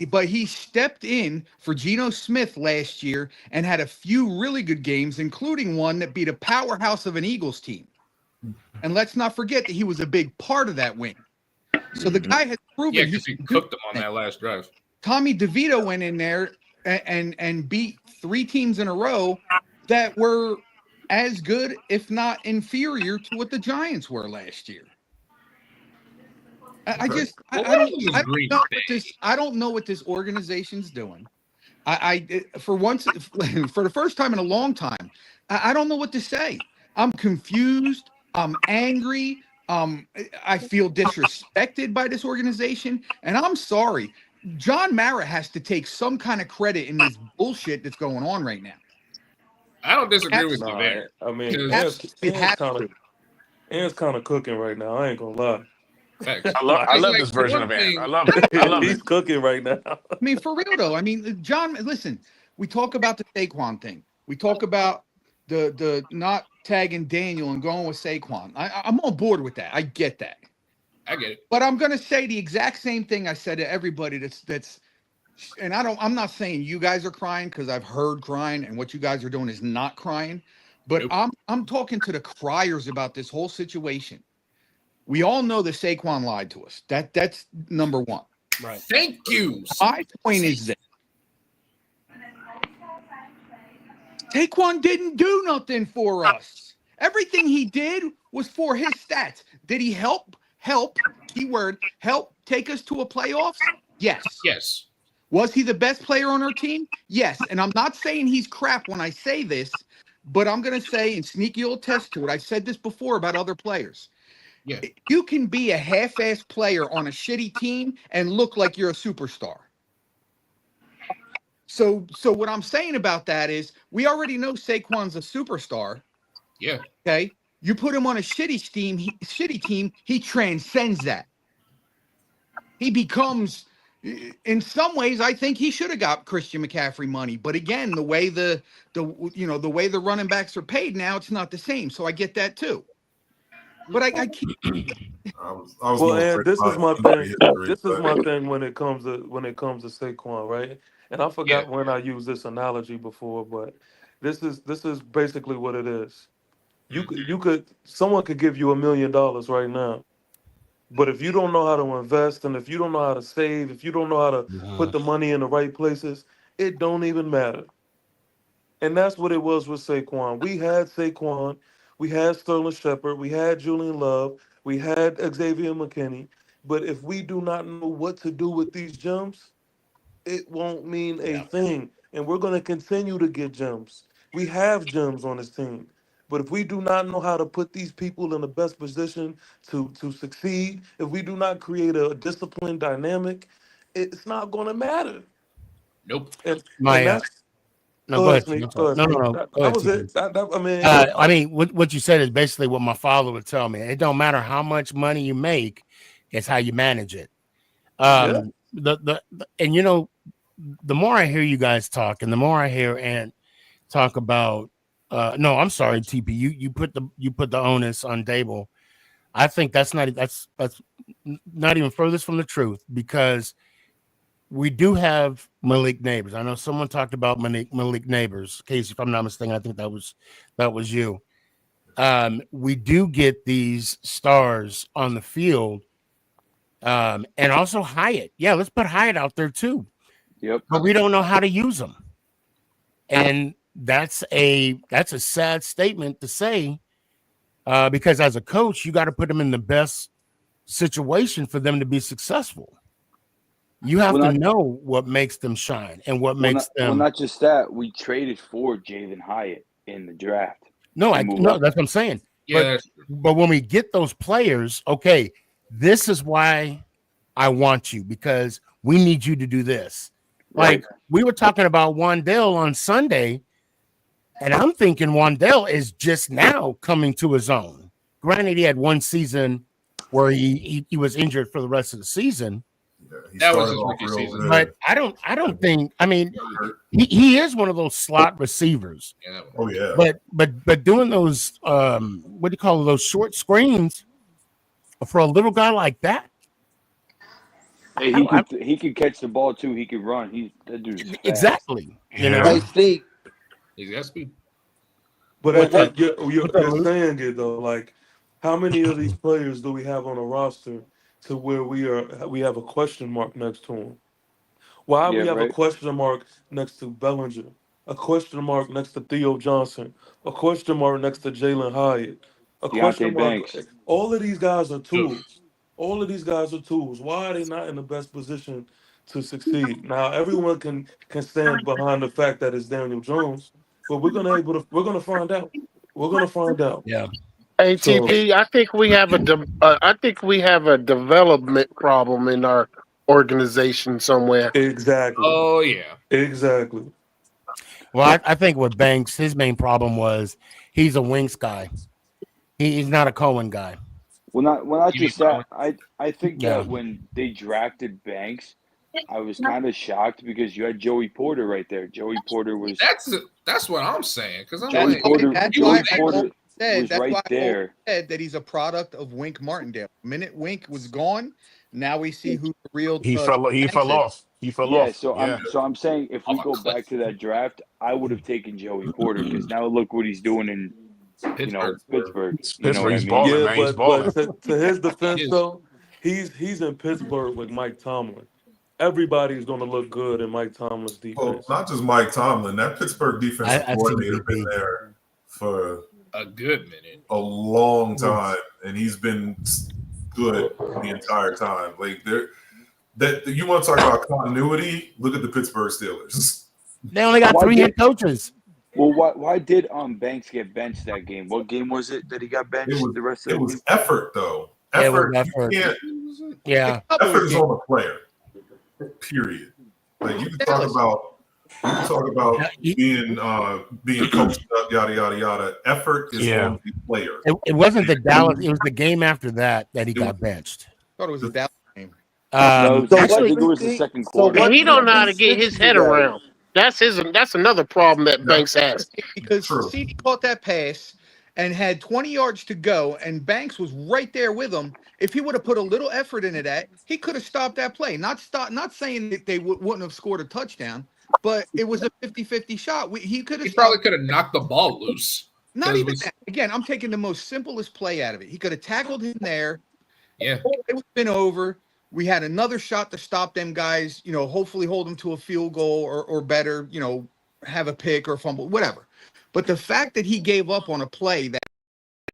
But he stepped in for Geno Smith last year and had a few really good games, including one that beat a powerhouse of an Eagles team. And let's not forget that he was a big part of that win. So the guy has proven because he cooked them on that last drive. Tommy DeVito went in there and beat 3 teams in a row that were as good, if not inferior, to what the Giants were last year. I don't know what this organization's doing. For the first time in a long time, I don't know what to say. I'm confused. I'm angry. I feel disrespected by this organization, and I'm sorry. John Mara has to take some kind of credit in this bullshit that's going on right now. I don't disagree with you there. I mean, Aaron's kind of cooking right now. I ain't gonna lie. I love this version of Aaron. I love it. He's cooking right now. I mean, for real though. I mean, John, listen, we talk about the Saquon thing. We talk about the not tagging Daniel and going with Saquon. I'm on board with that. I get that. I get it. But I'm gonna say the exact same thing I said to everybody that's and I'm not saying you guys are crying, because I've heard crying, and what you guys are doing is not crying. But nope. I'm talking to the criers about this whole situation. We all know that Saquon lied to us. That's number one. Right. Thank you. My point is that Saquon didn't do nothing for us. Everything he did was for his stats. Did he help, keyword, help take us to a playoffs? Yes. Yes. Was he the best player on our team? Yes. And I'm not saying he's crap when I say this, but I'm going to say, and Sneaky will attest to it, I said this before about other players. Yeah. You can be a half-assed player on a shitty team and look like you're a superstar. So what I'm saying about that is we already know Saquon's a superstar. Yeah. Okay. You put him on a shitty team, he transcends that. He becomes, in some ways, I think he should have got Christian McCaffrey money. But again, the way the way the running backs are paid now, it's not the same. So I get that too. But I keep. Well, and this is my thing. This is my thing when it comes to Saquon, right? And I forgot when I used this analogy before, but this is basically what it is. Someone could give you $1 million right now, but if you don't know how to invest, and if you don't know how to save, if you don't know how to put the money in the right places, it don't even matter. And that's what it was with Saquon. We had Saquon. We had Sterling Shepard, we had Julian Love, we had Xavier McKinney. But if we do not know what to do with these gems, it won't mean a thing. And we're going to continue to get gems. We have gems on this team. But if we do not know how to put these people in the best position to succeed, if we do not create a disciplined dynamic, it's not going to matter. Nope. No, go ahead. No. That was it. I mean, what you said is basically what my father would tell me. It don't matter how much money you make; it's how you manage it. And the more I hear you guys talk, and the more I hear Ant talk about, no, I'm sorry, TP. You put the onus on Dable. I think that's not even furthest from the truth, because we do have Malik Neighbors. I know someone talked about Malik Neighbors. Casey, if I'm not mistaken, I think that was you. We do get these stars on the field, and also Hyatt. Yeah, let's put Hyatt out there too. Yep. But we don't know how to use them, and that's a sad statement to say. because as a coach, you got to put them in the best situation for them to be successful. You have to know what makes them shine and what makes them. Not just that. We traded for Jalen Hyatt in the draft. No, that's what I'm saying. Yeah, but when we get those players, okay, this is why I want you, because we need you to do this. Right. Like we were talking about Wandale on Sunday, and I'm thinking Wandale is just now coming to his own. Granted, he had one season where he was injured for the rest of the season. That was his rookie season. But I don't think. I mean, he is one of those slot receivers. Yeah, Oh yeah. But doing those what do you call it, those short screens for a little guy like that? Hey, he could catch the ball too. He could run. That dude's fast. Exactly. You know, I think he's got speed. But you're saying it though, like how many of these players do we have on a roster to where we have a question mark next to him? Why we have a question mark next to Bellinger, a question mark next to Theo Johnson, a question mark next to Jalen Hyatt, a question mark. Banks. All of these guys are tools. All of these guys are tools. Why are they not in the best position to succeed? Now everyone can stand behind the fact that it's Daniel Jones, but we're gonna find out. We're gonna find out. Yeah. ATP, I think we have a development problem in our organization somewhere. Exactly. Oh yeah. Exactly. Well, I think with Banks, his main problem was he's a Winks guy. He's not a Cohen guy. Well, not just that. I think that when they drafted Banks, I was kind of shocked because you had Joey Porter right there. Joey Porter was. That's what I'm saying, because I'm Joey like, Porter. Joey Porter was that's right why there. I said that he's a product of Wink Martindale. The minute Wink was gone, now we see who the real. He fell off. He fell Yeah, off. So I'm saying if we go back to that draft, I would have taken Joey Porter because now look what he's doing in Pittsburgh. You know what I He's mean? balling, man. He's balling. But to his defense, though, he's in Pittsburgh with Mike Tomlin. Everybody's going to look good in Mike Tomlin's defense. Well, not just Mike Tomlin. That Pittsburgh defensive coordinator been there for a good minute, a long time, and he's been good the entire time. Like that you want to talk about continuity? Look at the Pittsburgh Steelers. They only got 3 head coaches. Well, why did Banks get benched that game? What game was it that he got benched? The rest of it was effort, though. Effort. Effort is on the player. Period. Like you can talk about being coached up, yada yada yada. Effort is on the player. It wasn't the Dallas. It was the game after that he got benched. I thought it was the Dallas game. I think it was the second quarter. And he don't know how to get his head around. That's another problem that Banks has. Because CD caught that pass and had 20 yards to go, and Banks was right there with him. If he would have put a little effort into that, he could have stopped that play. Not saying that they wouldn't have scored a touchdown, but it was a 50-50 shot. He probably could have knocked the ball loose. Not even that. Again, I'm taking the most simplest play out of it. He could have tackled him there. Yeah. It would have been over. We had another shot to stop them guys, hopefully hold them to a field goal or better, have a pick or fumble, whatever. But the fact that he gave up on a play that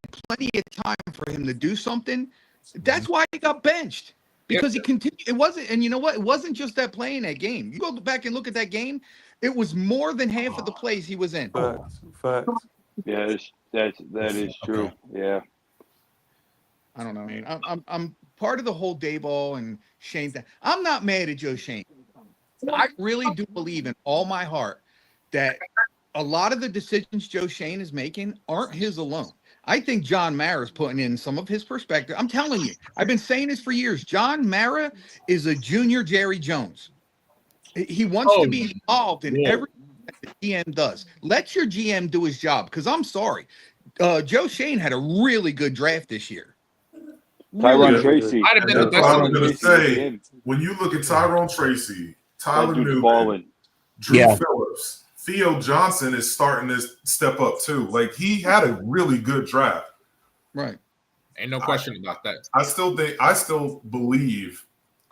had plenty of time for him to do something, that's why he got benched. Because he continued. It wasn't, and you know what? It wasn't just that play in that game. You go back and look at that game, it was more than half of the plays he was in. Facts. Yeah, that is true. Yeah. I don't know, man. I'm part of the whole Dayball and Shane thing. I'm not mad at Joe Shane. I really do believe in all my heart that a lot of the decisions Joe Shane is making aren't his alone. I think John Mara is putting in some of his perspective. I'm telling you, I've been saying this for years. John Mara is a junior Jerry Jones. He wants to be involved in everything that the GM does. Let your GM do his job, because I'm sorry. Joe Shane had a really good draft this year. Tyron Tracy. I was going to say, when you look at Tyrone Tracy, Tyler Newman, Drew Phillips, Theo Johnson is starting to step up too. Like, he had a really good draft. Right. Ain't no question about that. I still believe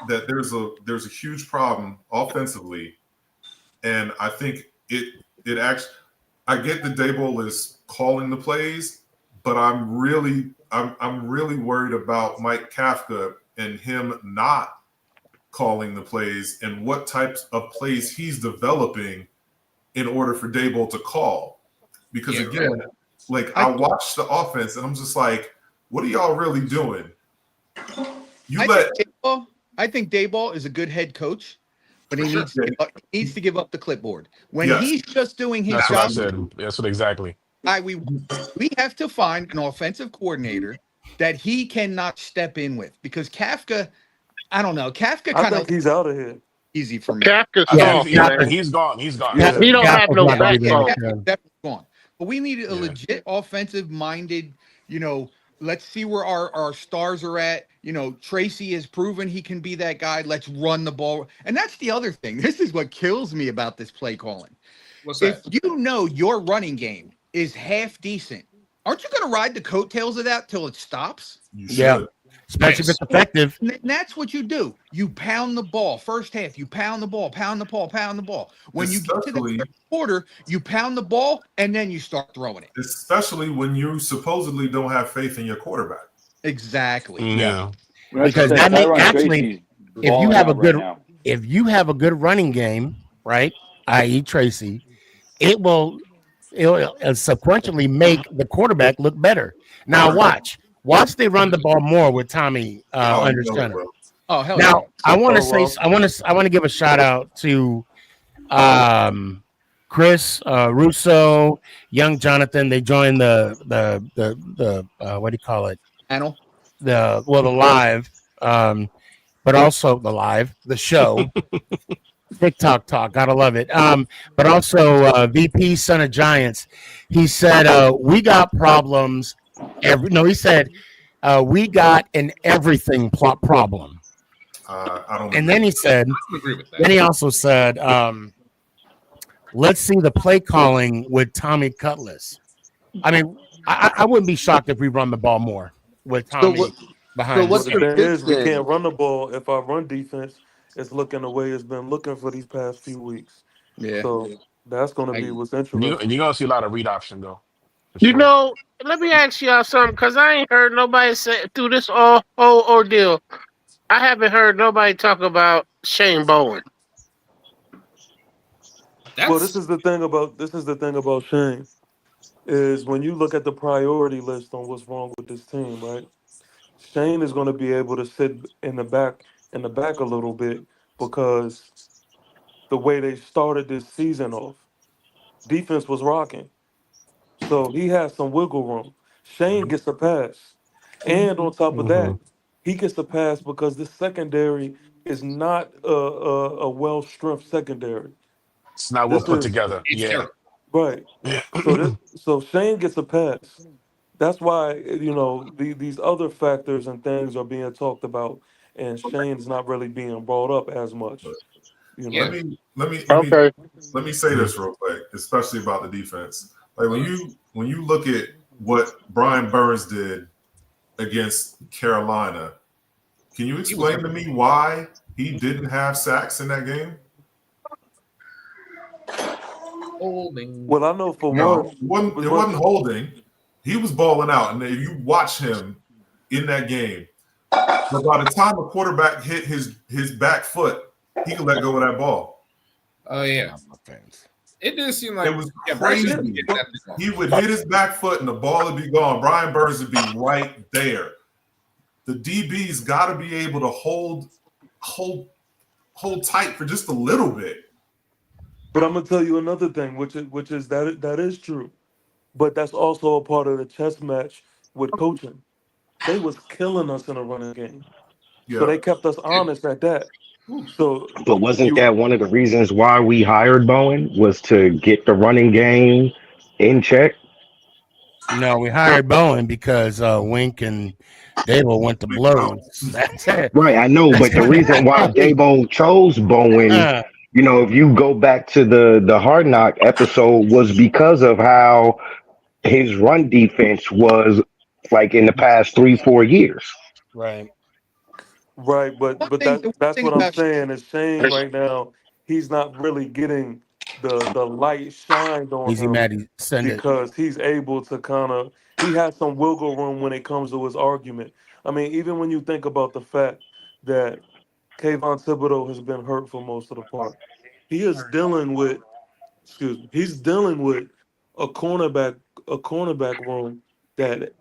that there's a huge problem offensively, and I think it actually. I get that Daboll is calling the plays, but I'm really worried about Mike Kafka and him not calling the plays and what types of plays he's developing in order for Daboll to call. Because again, like I watched the offense and I'm just like, what are y'all really doing? I think Daboll is a good head coach, but he needs to give up the clipboard. When he's just doing his That's job. what I said. That's what exactly. We have to find an offensive coordinator that he cannot step in with, because Kafka, I don't know. Kafka I kind think of he's out of here. Easy for me. Kafka's Yeah, soft, man. he's gone. He's gone. Yeah. He don't have no Kafka's backbone. Definitely gone. But we need a legit offensive-minded, let's see where our stars are at. Tracy has proven he can be that guy. Let's run the ball. And that's the other thing. This is what kills me about this play calling. What's If that? you know your running game is half decent, aren't you going to ride the coattails of that till it stops? You Yeah. should. Especially if it's effective. And that's what you do. You pound the ball. First half, you pound the ball, pound the ball, pound the ball. When you get to the third quarter, you pound the ball, and then you start throwing it. Especially when you supposedly don't have faith in your quarterback. Exactly. Yeah. Because that may actually, if you have a good running game, right, i.e. Tracy, it'll sequentially make the quarterback look better. Now watch they run the ball more with Tommy under center. Oh hell now yeah. I want to give a shout out to Chris Russo, young Jonathan. They joined the what do you call it? Panel. The live, but also the show. TikTok talk, gotta love it. But also VP Son of Giants. He said we got problems. He said we got an everything problem. I don't. And then he said, agree with that. then he also said, let's see the play calling with Tommy Cutlass. I mean, I wouldn't be shocked if we run the ball more with Tommy behind. Well, the thing is, we can't run the ball if our run defense is looking the way it's been looking for these past few weeks. Yeah. So that's going to be what's interesting. You're going to see a lot of read option, though. Let me ask y'all something, because I ain't heard nobody say through this whole ordeal. I haven't heard nobody talk about Shane Bowen. Well, this is the thing about Shane, is when you look at the priority list on what's wrong with this team, right? Shane is going to be able to sit in the back a little bit, because the way they started this season off, defense was rocking. So he has some wiggle room. Shane gets a pass. And on top of that, he gets a pass because this secondary is not a well-strength secondary. It's not well put together. Yeah. Right. So Shane gets a pass. That's why, these other factors and things are being talked about, and Shane's not really being brought up as much. Let me say this real quick, especially about the defense. Like when you look at what Brian Burns did against Carolina, can you explain to me why he didn't have sacks in that game? Holding. Well, I know it wasn't holding. He was balling out, and if you watch him in that game, but by the time the quarterback hit his back foot, he could let go of that ball. Oh yeah. It didn't seem like it was crazy. He would hit his back foot and the ball would be gone. Brian Burns would be right there. The DB's got to be able to hold tight for just a little bit. But I'm gonna tell you another thing, which is that is true, but that's also a part of the chess match with coaching. They was killing us in a running game, so they kept us honest at that. So, but wasn't that one of the reasons why we hired Bowen, was to get the running game in check? No, we hired Bowen because Wink and Dabo went to blows. That's it. Right, I know, but the reason why Dabo chose Bowen, if you go back to the Hard Knock episode, was because of how his run defense was like in the past 3-4 years. Right. Right, but that's what I'm saying is Shane right now, he's not really getting the light shined on Easy him Maddie, send it. because he's able to he has some wiggle room when it comes to his argument. I mean, even when you think about the fact that Kayvon Thibodeau has been hurt for most of the part, he is dealing with he's dealing with a cornerback room that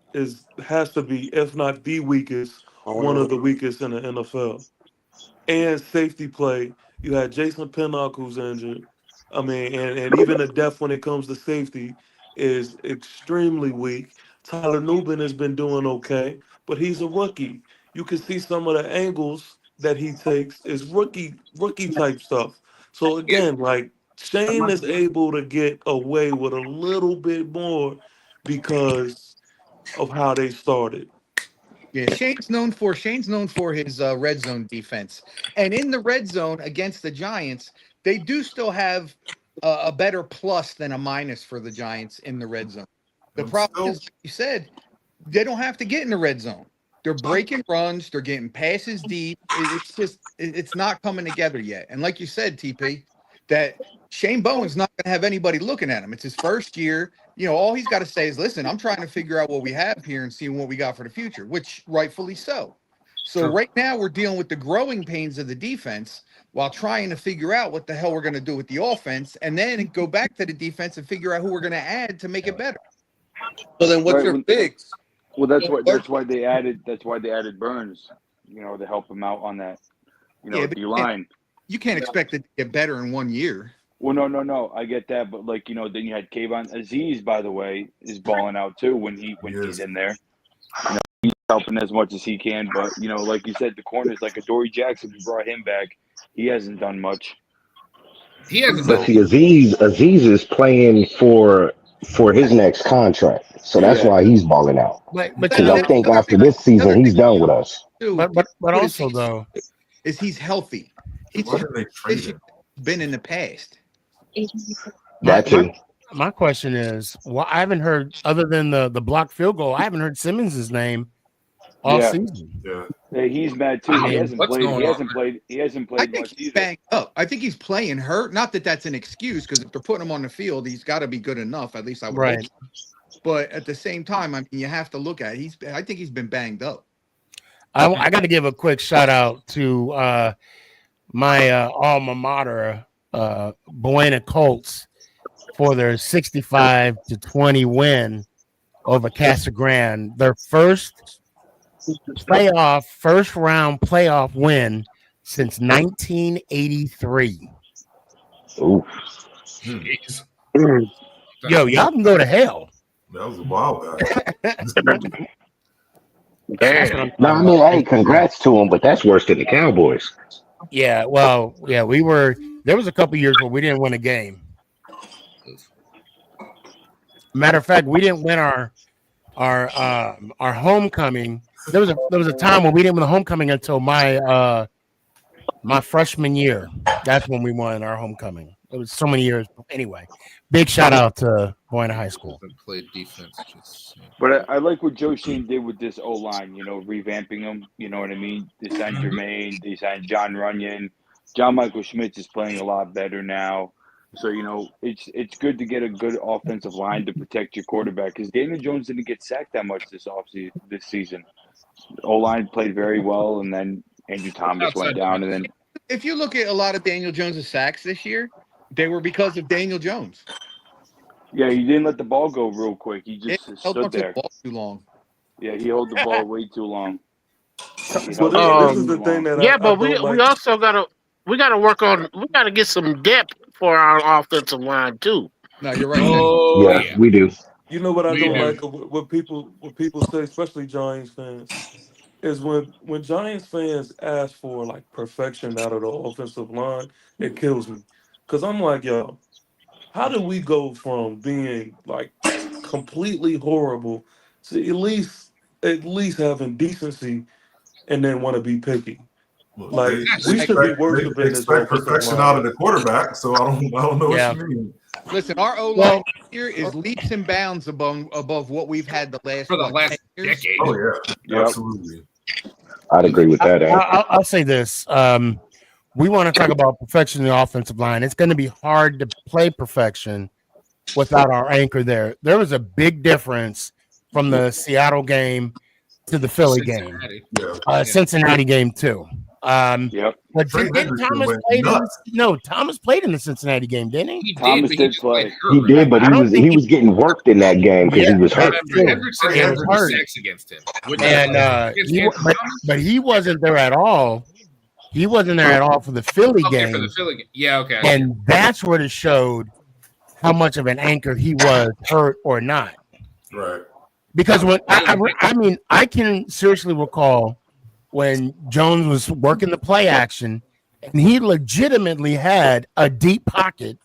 has to be, if not the weakest, one of the weakest in the NFL. And safety play, you had Jason Pinnock who's injured. I mean, and even the depth when it comes to safety is extremely weak. Tyler Nubin has been doing okay, but he's a rookie. You can see some of the angles that he takes is rookie type stuff. So again, like Shane is able to get away with a little bit more because of how they started. Yeah, Shane's known for his red zone defense, and in the red zone against the Giants, they do still have a better plus than a minus for the Giants in the red zone. The problem is, like you said, they don't have to get in the red zone. They're breaking runs, they're getting passes deep. It's not coming together yet. And like you said, TP, that Shane Bowen's not going to have anybody looking at him. It's his first year. You know, all he's got to say is, listen, I'm trying to figure out what we have here and seeing what we got for the future, which rightfully so. So right now we're dealing with the growing pains of the defense while trying to figure out what the hell we're going to do with the offense, and then go back to the defense and figure out who we're going to add to make it better. So then, what's your fix? Well, that's why they added Burns, to help him out on that, D line. You can't expect it to get better in 1 year. Well, no, I get that, but then you had Kayvon Aziz, by the way, is balling out too when he's in there. He's helping as much as he can, but like you said, the corners like Adoree Jackson, we brought him back. He hasn't done much. He hasn't. But see, Aziz is playing for his next contract, so that's why he's balling out. Because I think after this season, he's done with us. But also though, is he's healthy. He's been in the past. That too. My question is, well, I haven't heard, other than the blocked field goal, I haven't heard Simmons' name all season. Yeah, he's mad too. He hasn't played. He hasn't played. I think he's banged up. I think he's playing hurt. Not that that's an excuse, because if they're putting him on the field, he's got to be good enough. At least I would hope so. But at the same time, I mean, you have to look at it. I think he's been banged up. I got to give a quick shout out to my alma mater, Buena Colts, for their 65-20 win over Casa Grande. Their first round playoff win since 1983. Ooh. Jeez. Yo, y'all can go to hell. That was a wild guy. Damn. No, I mean, hey, congrats to him, but that's worse than the Cowboys. Yeah, well, yeah, there was a couple years where we didn't win a game. Matter of fact, we didn't win our homecoming. There was a time when we didn't win the homecoming until my freshman year. That's when we won our homecoming. It was so many years. Anyway, big shout out to Buena High School. Played defense. But I like what Joe Shane did with this O-line, revamping them. You know what I mean? They signed Jermaine. They signed John Runyon. John Michael Schmitz is playing a lot better now. So, it's good to get a good offensive line to protect your quarterback, because Daniel Jones didn't get sacked that much this season. O-line played very well, and then Andrew Thomas went down. And then, if you look at a lot of Daniel Jones' sacks this year, they were because of Daniel Jones. Yeah, he didn't let the ball go real quick. He just stood there. The ball too long. Yeah, he held the ball way too long. Well, this is the thing that we also gotta work on. We gotta get some depth for our offensive line too. No, you're right. Yeah, we do. You know what I don't like? What people say, especially Giants fans, is when Giants fans ask for like perfection out of the offensive line, it kills me. Because I'm like, yo, how do we go from being like completely horrible to at least having decency and then want to be picky? Like we should be worshiping this expect perfection out of the quarterback. So I don't know what you mean. Listen, our O-line here is leaps and bounds above what we've had the last 10 years. decade. Oh yeah, absolutely. I'd agree with that. I'll say this: we want to talk about perfection in the offensive line. It's going to be hard to play perfection without our anchor there. There was a big difference from the Seattle game to the Philly game, Cincinnati game too. Yep. But Trey didn't Hendrickson Thomas went play? nuts. Thomas played in the Cincinnati game, didn't he? He Thomas did, but he did just play. played hurt. He did, but I he don't was think he was getting worked in that game because he was hurt. Hendrickson He had was 2 hurt. sacks against him. And but he wasn't there at all. He wasn't there at all for the Philly Okay, game. for the Philly game. Yeah, okay. And that's what it showed how much of an anchor he was, hurt or not. Right. Because when I can seriously recall when Jones was working the play action, and he legitimately had a deep pocket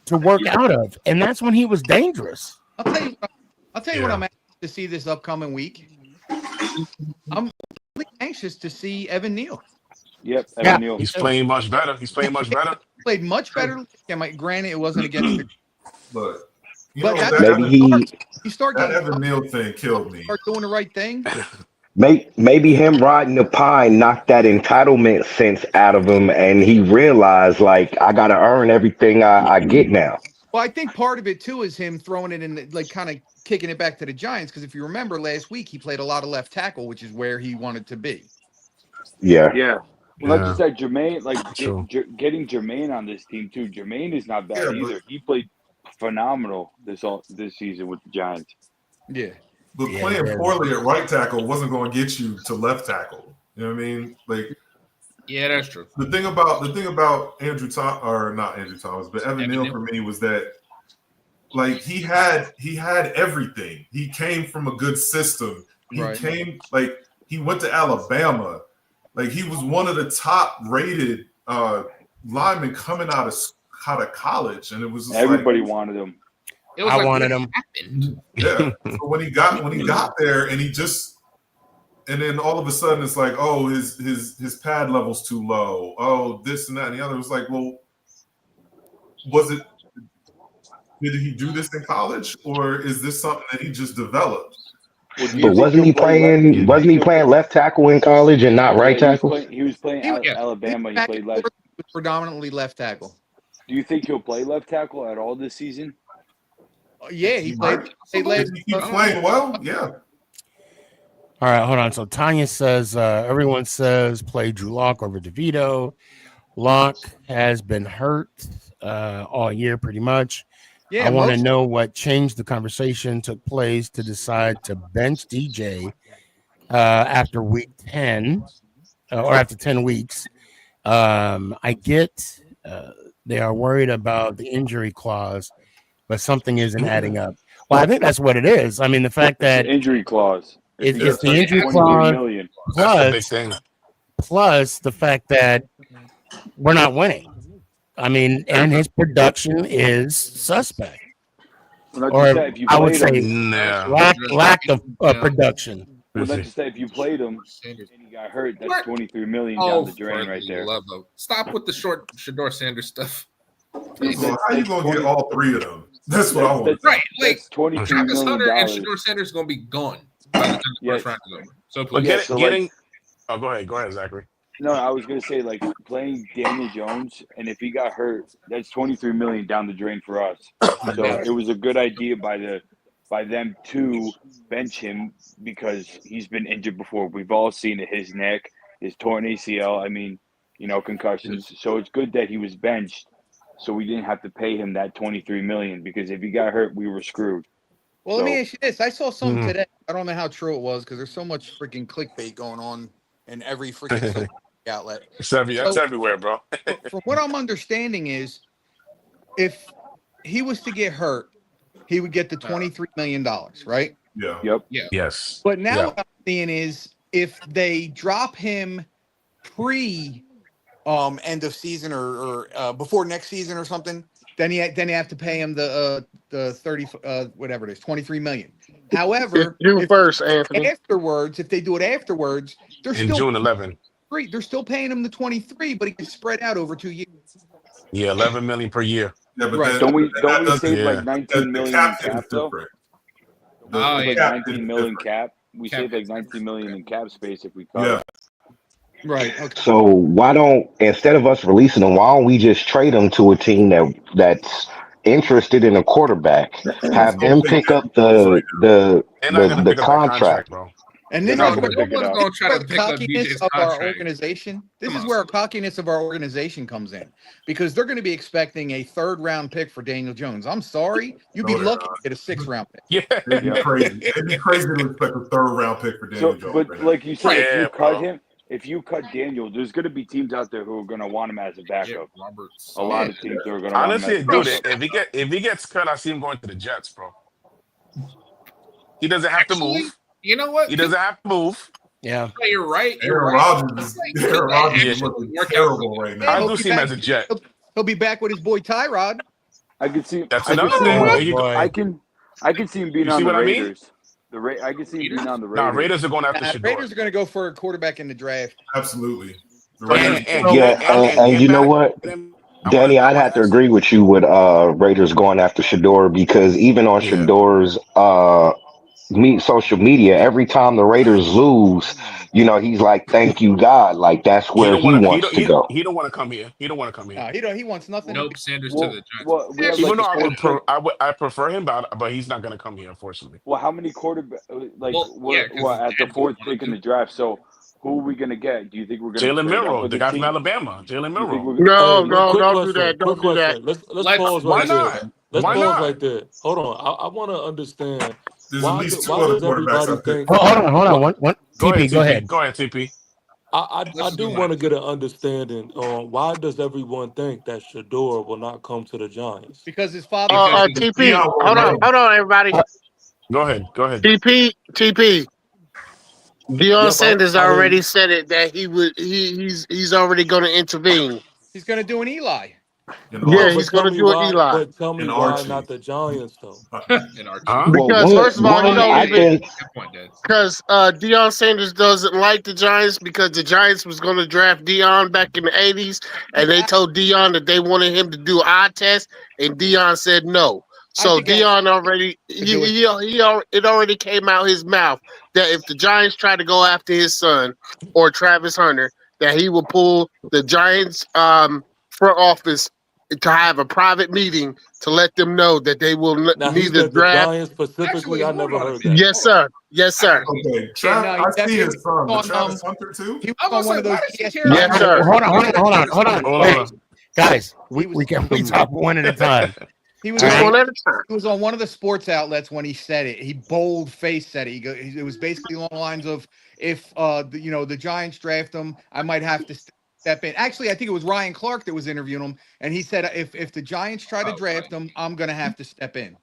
to work out of, and that's when he was dangerous. I'll tell you what I'm anxious to see this upcoming week. I'm really anxious to see Evan Neal. Yep, Evan Neal. He's playing much better. Played much better. Granted, it wasn't against the. But But that Evan Neal thing killed me. Start doing the right thing. Maybe him riding the pine knocked that entitlement sense out of him, and he realized, like, I got to earn everything I get now. Well, I think part of it too is him throwing it in, like, kind of kicking it back to the Giants. Because if you remember last week, he played a lot of left tackle, which is where he wanted to be. Yeah. Yeah. Well, like you said, Jermaine, getting Jermaine on this team too. Jermaine is not bad either. He played phenomenal this season with the Giants. Yeah. But playing poorly at right tackle wasn't going to get you to left tackle. You know what I mean? Like, yeah, that's true. The thing about Evan Neal for me was that, like, he had everything. He came from a good system. He went to Alabama. Like, he was one of the top rated linemen coming out of college, and it was just everybody wanted him. I wanted him. Yeah. So when he got there, and then all of a sudden it's like, oh, his pad level's too low. Oh, this and that and the other. It was like, well, did he do this in college, or is this something that he just developed? But wasn't he playing left tackle in college and not right tackle? He was playing Alabama. He played left. Predominantly left tackle. Do you think he'll play left tackle at all this season? Yeah, he played. He keeps playing well. Yeah. All right, hold on. So Tanya says everyone says play Drew Lock over DeVito. Lock has been hurt all year, pretty much. Yeah, I want to know what changed the conversation took place to decide to bench DJ after week 10 or after 10 weeks. I get they are worried about the injury clause, but something isn't adding up. Well, I think that's what it is. I mean, the fact that injury clause. It's the injury clause plus the fact that we're not winning. I mean, and his production is suspect. Or I would say lack of production. Well, let's just say if you played him and he got hurt, that's $23 million down the drain right there. Stop with the Shador Sanders stuff. So how you gonna get all three of them? That's what I want. Right, like $23 Travis million. Hunter and Shador Sanders are gonna be gone by the time the first round is over. So please. Go ahead, Zachary. No, I was gonna say, like, playing Daniel Jones, and if he got hurt, that's $23 million down the drain for us. So it was a good idea by them to bench him because he's been injured before. We've all seen it, his neck, his torn ACL. I mean, concussions. So it's good that he was benched, so we didn't have to pay him that $23 million, because if he got hurt, we were screwed. Well, let me ask you this: I saw something today. I don't know how true it was because there's so much freaking clickbait going on in every freaking outlet. It's everywhere, bro. From what I'm understanding is, if he was to get hurt, he would get the $23 million, right? Yeah. Yep. Yeah. Yes. But now what I'm seeing is, if they drop him pre end of season or before next season or something, then you have to pay him the 30 whatever it is, $23 million. However, afterwards, if they do it afterwards, they're in still June 11. They're still paying him the 23, but it gets spread out over 2 years. Yeah, $11 million per year. Yeah, but Right. Don't we save like $19 million in cap though? Oh, Like yeah. $19 million cap. We save like $19 million in cap space if we cut. Yeah. Right. Okay. So why don't, instead of us releasing them, why don't we just trade them to a team that's interested in a quarterback? Let's Have go them pay pick up Daniel Jones right They're not gonna the pick up that contract. contract, bro. And They're this not is No, going where, to no pick it one's up. gonna try where to the pick up cockiness DJ's of our contract. organization. This Come is on, where our Sully. cockiness of our organization comes in because they're going to be expecting a 3rd-round pick for Daniel Jones. I'm sorry, you'd now. be No, they're lucky to not. get a 6th-round pick. Yeah. They'd be Yep. crazy. It'd be crazy to expect a 3rd-round pick for Daniel So, Jones but right now. like you said, Right. if you Yeah, cut bro. him, if you cut Daniel, there's going to be teams out there who are going to want him as a Get backup. Robert A Sala. lot Yeah. of teams are going to want him as Honestly, a dude, backup. if he gets cut, I see him going to the Jets, bro. He doesn't have to Actually, move. you know what? He doesn't have to move. Yeah. You're right. You're Aaron right. Rodgers Aaron Rodgers Yeah. is looking Work out for terrible them. right Yeah, I now. he'll do be see him back. as a Jet. He'll be back with his boy Tyrod. I could see. That's I could another see thing. him. There Oh you go. boy. I can see him being You on see the what I mean? Raiders. I can see him being Raiders? on the Nah, Raiders. Raiders are going after Shador. Raiders are going to go for a quarterback in the draft. Absolutely. The And Raiders. and So, get Yeah, and, and and get you know back. what, I Danny, I'd want have to to ask. agree with you with Raiders going after Shador because even on Yeah. Shador's social media, every time the Raiders lose, he's like, "Thank you, God." Like that's He where don't he want to. wants to go. He don't want to come here. He don't want to come here. No, he wants nothing to do. Nope. Sanders to the Well, Giants. well, we have Even like though a sports take. I prefer him, but he's not going to come here, unfortunately. Well, how many quarterback? Like Well, yeah, because we're his at the dad won't 4th want pick in him the to. draft. So who are we going to get? Do you think we're going to Jalen trade up Milrow, with the the guy from team? Alabama. Jalen You think Milrow. we're No, Hey, no, quick don't do that. question. Quick Don't do that. question. Let's Let's pause Why right listen. there. not? Let's Why pause not? right there. Hold on. I want to understand There's at least two why other does quarterbacks everybody I picked. think Well, hold on. what One. Go ahead, TP, go TP. ahead. Go ahead, TP. I This is do what want mine. to get an understanding on why does everyone think that Shador will not come to the Giants? Because his father Because said his TP, Dion won't let him. hold on, everybody. Go ahead. Go ahead. TP. Deion Yep, Sanders I hear already you. said it that he's already going to intervene. he's going to do an Eli. And Yeah, But he's but Archie. going tell to me do an why. Eli But tell me And why Archie. not the Giants though? and Archie. Huh? Well, because first of all, he one, don't I even think. Good point, Dad. because Deion Sanders doesn't like the Giants because the Giants was going to draft Deion back in the '80s, and they told Deion that they wanted him to do eye test, and Deion said no. I So think it has Deion already to do with it already came out his mouth that if the Giants try to go after his son or Travis Hunter, that he will pull the Giants front office to have a private meeting to let them know that they will Now he neither said the draft. Giants specifically. Actually, I hold never on a heard minute. that. Yes, Hold on. sir. Yes, I sir. gotta see. Okay. yeah, no, I see his son, but on Travis Hunter too? he I was was on gonna one say, of why those does he care ESPN. about Yes, his sir. son? Hold on. Hold Hey, on. guys, He was we talk one at a time. he was All Just on right. one at a time. he was on one of the sports outlets when he said it. He bold faced said it. It was basically along the lines of if the Giants draft him, I might have to step in. Actually, I think it was Ryan Clark that was interviewing him, and he said if the Giants try to Oh, draft right. him, I'm going to have to step in.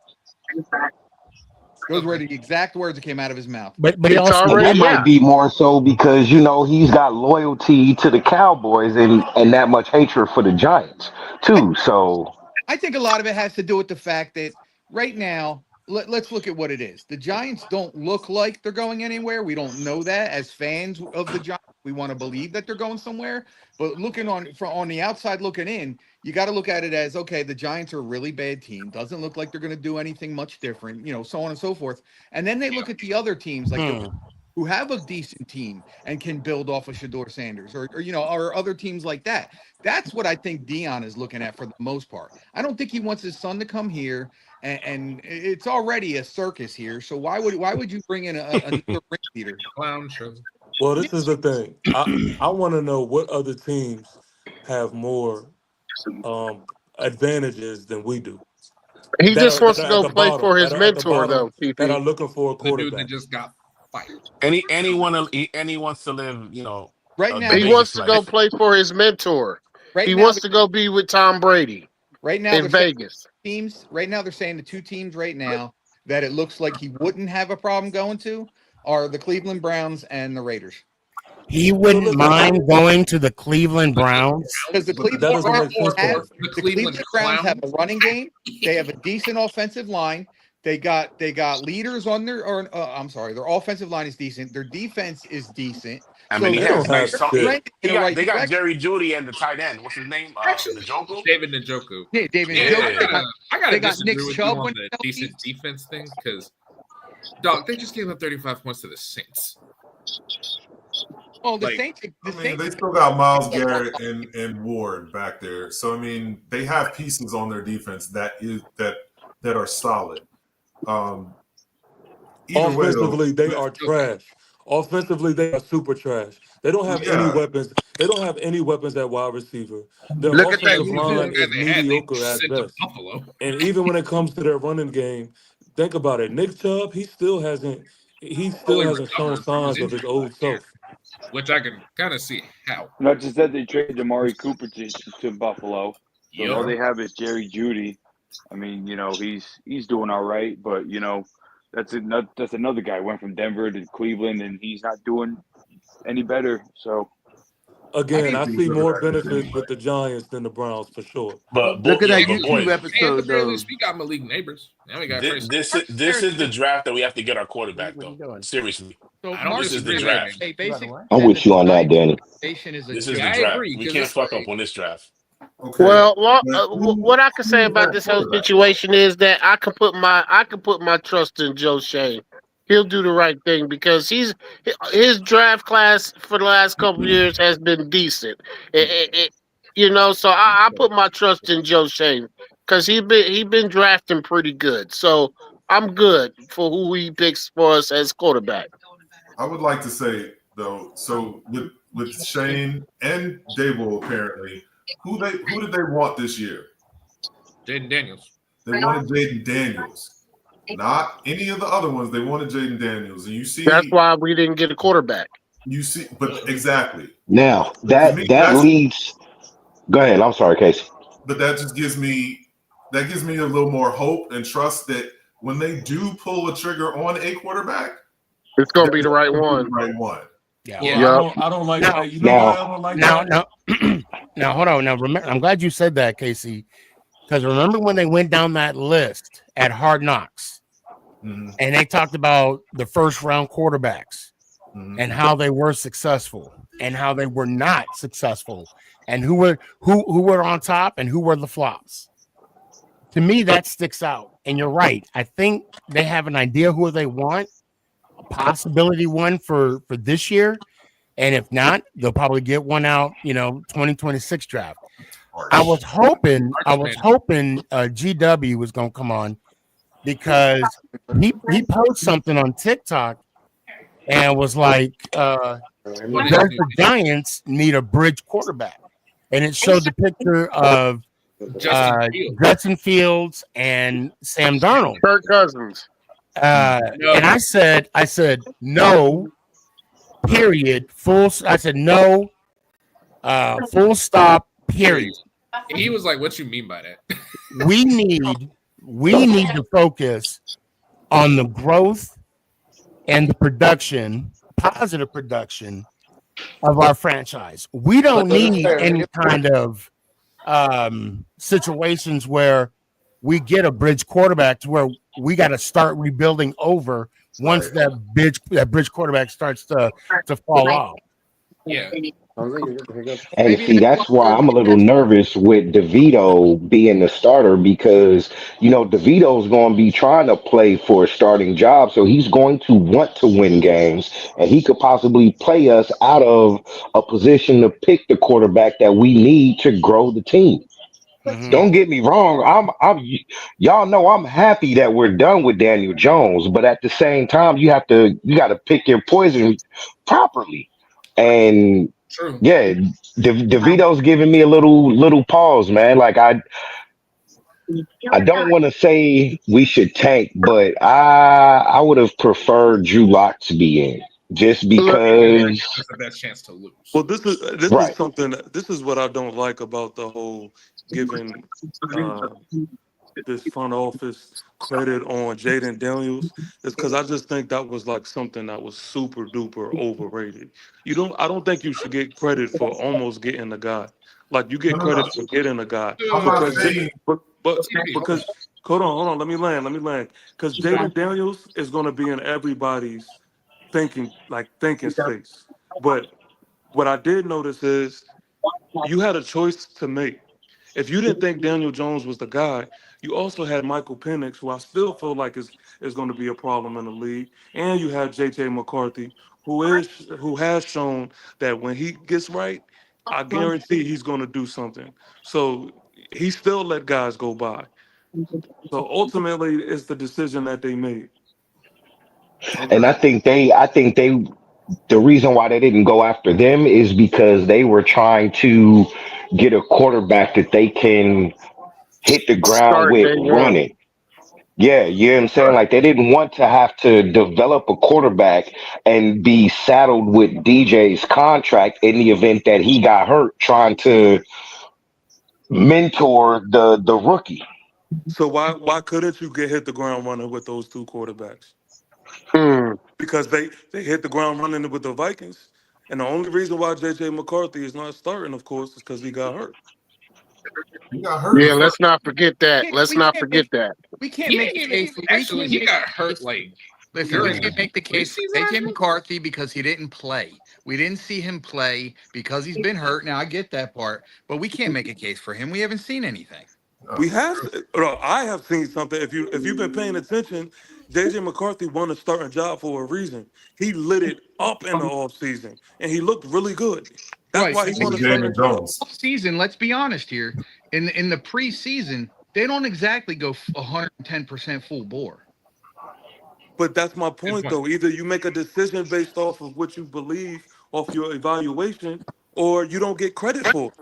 Those were Okay. the exact words that came out of his mouth. But he It's also And that already might be more so because he's got loyalty to the Cowboys and that much hatred for the Giants too. So I think a lot of it has to do with the fact that right now, let's look at what it is. The Giants don't look like they're going anywhere. We don't know that as fans of the Giants. We want to believe that they're going somewhere. But looking on the outside looking in, you got to look at it as okay, the Giants are a really bad team. Doesn't look like they're going to do anything much different, so on and so forth. And then they look at the other teams like the who have a decent team and can build off of Shador Sanders or other teams like that. That's what I think Dion is looking at for the most part. I don't think he wants his son to come here and it's already a circus here. So why would you bring in another ring leader? Clown show. Well, this is the thing. I want to know what other teams have more um advantages than we do. He just That wants to are at go the play bottom. for his That are at the mentor, bottom. though. That PP. are looking for a The dude that quarterback. just got fired. Any wants to live, Right the now, He they're wants Vegas to go life. play for his mentor. right He now wants to go be with Tom Brady right now in they're saying Vegas. teams right now they're saying the two teams right now that it looks like he wouldn't have a problem going to are the Cleveland Browns and the Raiders. he So wouldn't listen, mind going to the Cleveland The Cleveland Browns. Because the Browns, that Cleveland doesn't Browns make sense to have me. the the Cleveland Cleveland Browns have a Clowns. running game. They have a decent offensive line. They got leaders on I'm sorry, their offensive line is decent. Their defense is decent. I mean, So he They they're don't has have nice. shit. trending in the right They got direction. Jerry Judy and the tight end. What's his name? Actually, Njoku. David Njoku. Yeah, David And Njoku. Yeah. I gotta They got Nick disagree with you Chubb on when the healthy. decent defense thing because, dog, they just gave up 35 points to the Saints. Oh, the Like, Saints. The I mean, Saints. they still got Miles Garrett and Ward back there. So I mean, they have pieces on their defense that are solid. Either way, though, Offensively, they are trash. Offensively, they are super trash. They don't have any yeah, weapons. They don't have any weapons at wide receiver. Their Look at that offensive the YouTube. line one guy is they had, they mediocre at sent to best. Buffalo, And even when it comes to their running game, think about it. Nick Chubb, he still fully hasn't shown recovered from his signs of his injury old last year, self. which I can kind of see how. Not just that they traded Amari Cooper to Buffalo, so Yep. all yeah. they have is Jerry Judy. I mean, he's doing all right, but that's another guy went from Denver to Cleveland, and he's not doing any better. So I Again, mean, I He was see looking more at this benefits anyway. with the Giants than the Browns for sure. But Look at yeah, that but YouTube boys, And at the episode very of. least, we got Malik Neighbors. Now we got this Trace. this is this is the draft that we have to get our quarterback What are though. you doing? Seriously, so I don't Mark this is the disagree with said draft. anything. they basically I'm said that with you the on that, Giants Danny. organization is a This is joke. the Yeah, I draft. agree We because can't it's fuck up like on this draft. Okay, Well, but what I can say who's about that this whole quarterback? situation is that I can put my trust in Joe Shane. He'll do the right thing because his draft class for the last couple of years has been decent. So I put my trust in Joe Shane because he been drafting pretty good. So I'm good for who he picks for us as quarterback. I would like to say though, so with Shane and Dable apparently, who did they want this year? Jaden Daniels. They wanted Jaden Daniels, not any of the other ones. They wanted Jaden Daniels, and That's why we didn't get a quarterback. but exactly. Now But to me, that leads. Go ahead. I'm sorry, Casey. but that just gives me a little more hope and trust that when they do pull a trigger on a quarterback, It's gonna be that's the right gonna be one. the right one. Yeah. Well, Yep. I don't like Now, that. You know why I Now, don't like now, that? now, hold on. Now, remember, I'm glad you said that, Casey, because remember when they went down that list at Hard Knocks Mm-hmm. and they talked about the first round quarterbacks Mm-hmm. and how they were successful and how they were not successful and who were on top and who were the flops. To me, that sticks out. And you're right. I think they have an idea who they want, a possibility one for this year. And if not, they'll probably get one out, 2026 draft. I was hoping GW was going to come on because he posted something on TikTok and was like, the Giants need a bridge quarterback. And it showed the picture of Justin Fields and Sam Darnold. Kirk Cousins. And I said no, period. I said no, full stop, period. He was like, "What you mean by that?" we need to focus on the growth and the production, positive production of our franchise. We don't need any kind of situations where we get a bridge quarterback to where we got to start rebuilding over once that bridge quarterback starts to fall off. Yeah. hey, see, that's why I'm a little nervous with DeVito being the starter because, DeVito's going to be trying to play for a starting job. So he's going to want to win games and he could possibly play us out of a position to pick the quarterback that we need to grow the team. Mhm. Don't get me wrong. Y'all know I'm happy that we're done with Daniel Jones, but at the same time, you got to pick your poison properly. And True. yeah, DeVito's giving me a little pause, man. Like I don't want to say we should tank, but I would have preferred Drew Lock to be in just because. That's the best chance to lose. Well, this is Right. something. This is what I don't like about the whole giving this front office credit on Jaden Daniels is because I just think that was like something that was super duper overrated. I don't think you should get credit for almost getting the guy. Like you get credit for getting a guy I'm not because saying. because hold on, let me land. Because Jaden Daniels is going to be in everybody's thinking space. But what I did notice is you had a choice to make. If you didn't think Daniel Jones was the guy, You also had Michael Penix, who I still feel like is going to be a problem in the league, and you have J.J. McCarthy, who has shown that when he gets right, I guarantee he's going to do something. So he still let guys go by. So ultimately, it's the decision that they made. And I think they the reason why they didn't go after them is because they were trying to get a quarterback that they can hit the ground Start with day one. running. Yeah, you know what I'm saying? Like they didn't want to have to develop a quarterback and be saddled with DJ's contract in the event that he got hurt trying to mentor the rookie. So why couldn't you hit the ground running with those two quarterbacks? Hmm. Because they hit the ground running with the Vikings, and the only reason why J.J. McCarthy is not starting, of course, is because he got hurt. He got hurt the Yeah, first. let's not forget that. Let's We not can't forget make that. we can't He make didn't the even case. We actually. can't He make got the hurt case. like Listen, we during can't make the case for preseason, I AJ think. McCarthy because he didn't play. We didn't see him play because he's been hurt. Now I get that part, but we can't make a case for him. We haven't seen anything. We have, I have seen something. If you've been paying attention, J.J. McCarthy won a starting job for a reason. He lit it up in the offseason, and he looked really good. That's Right. why he This won is a starting Daniel job. Jones. Season. Let's be honest here. In the preseason, they don't exactly go 110% full bore. But that's my Good point, point. though. Either you make a decision based off of what you believe, off your evaluation, or you don't get credit for it.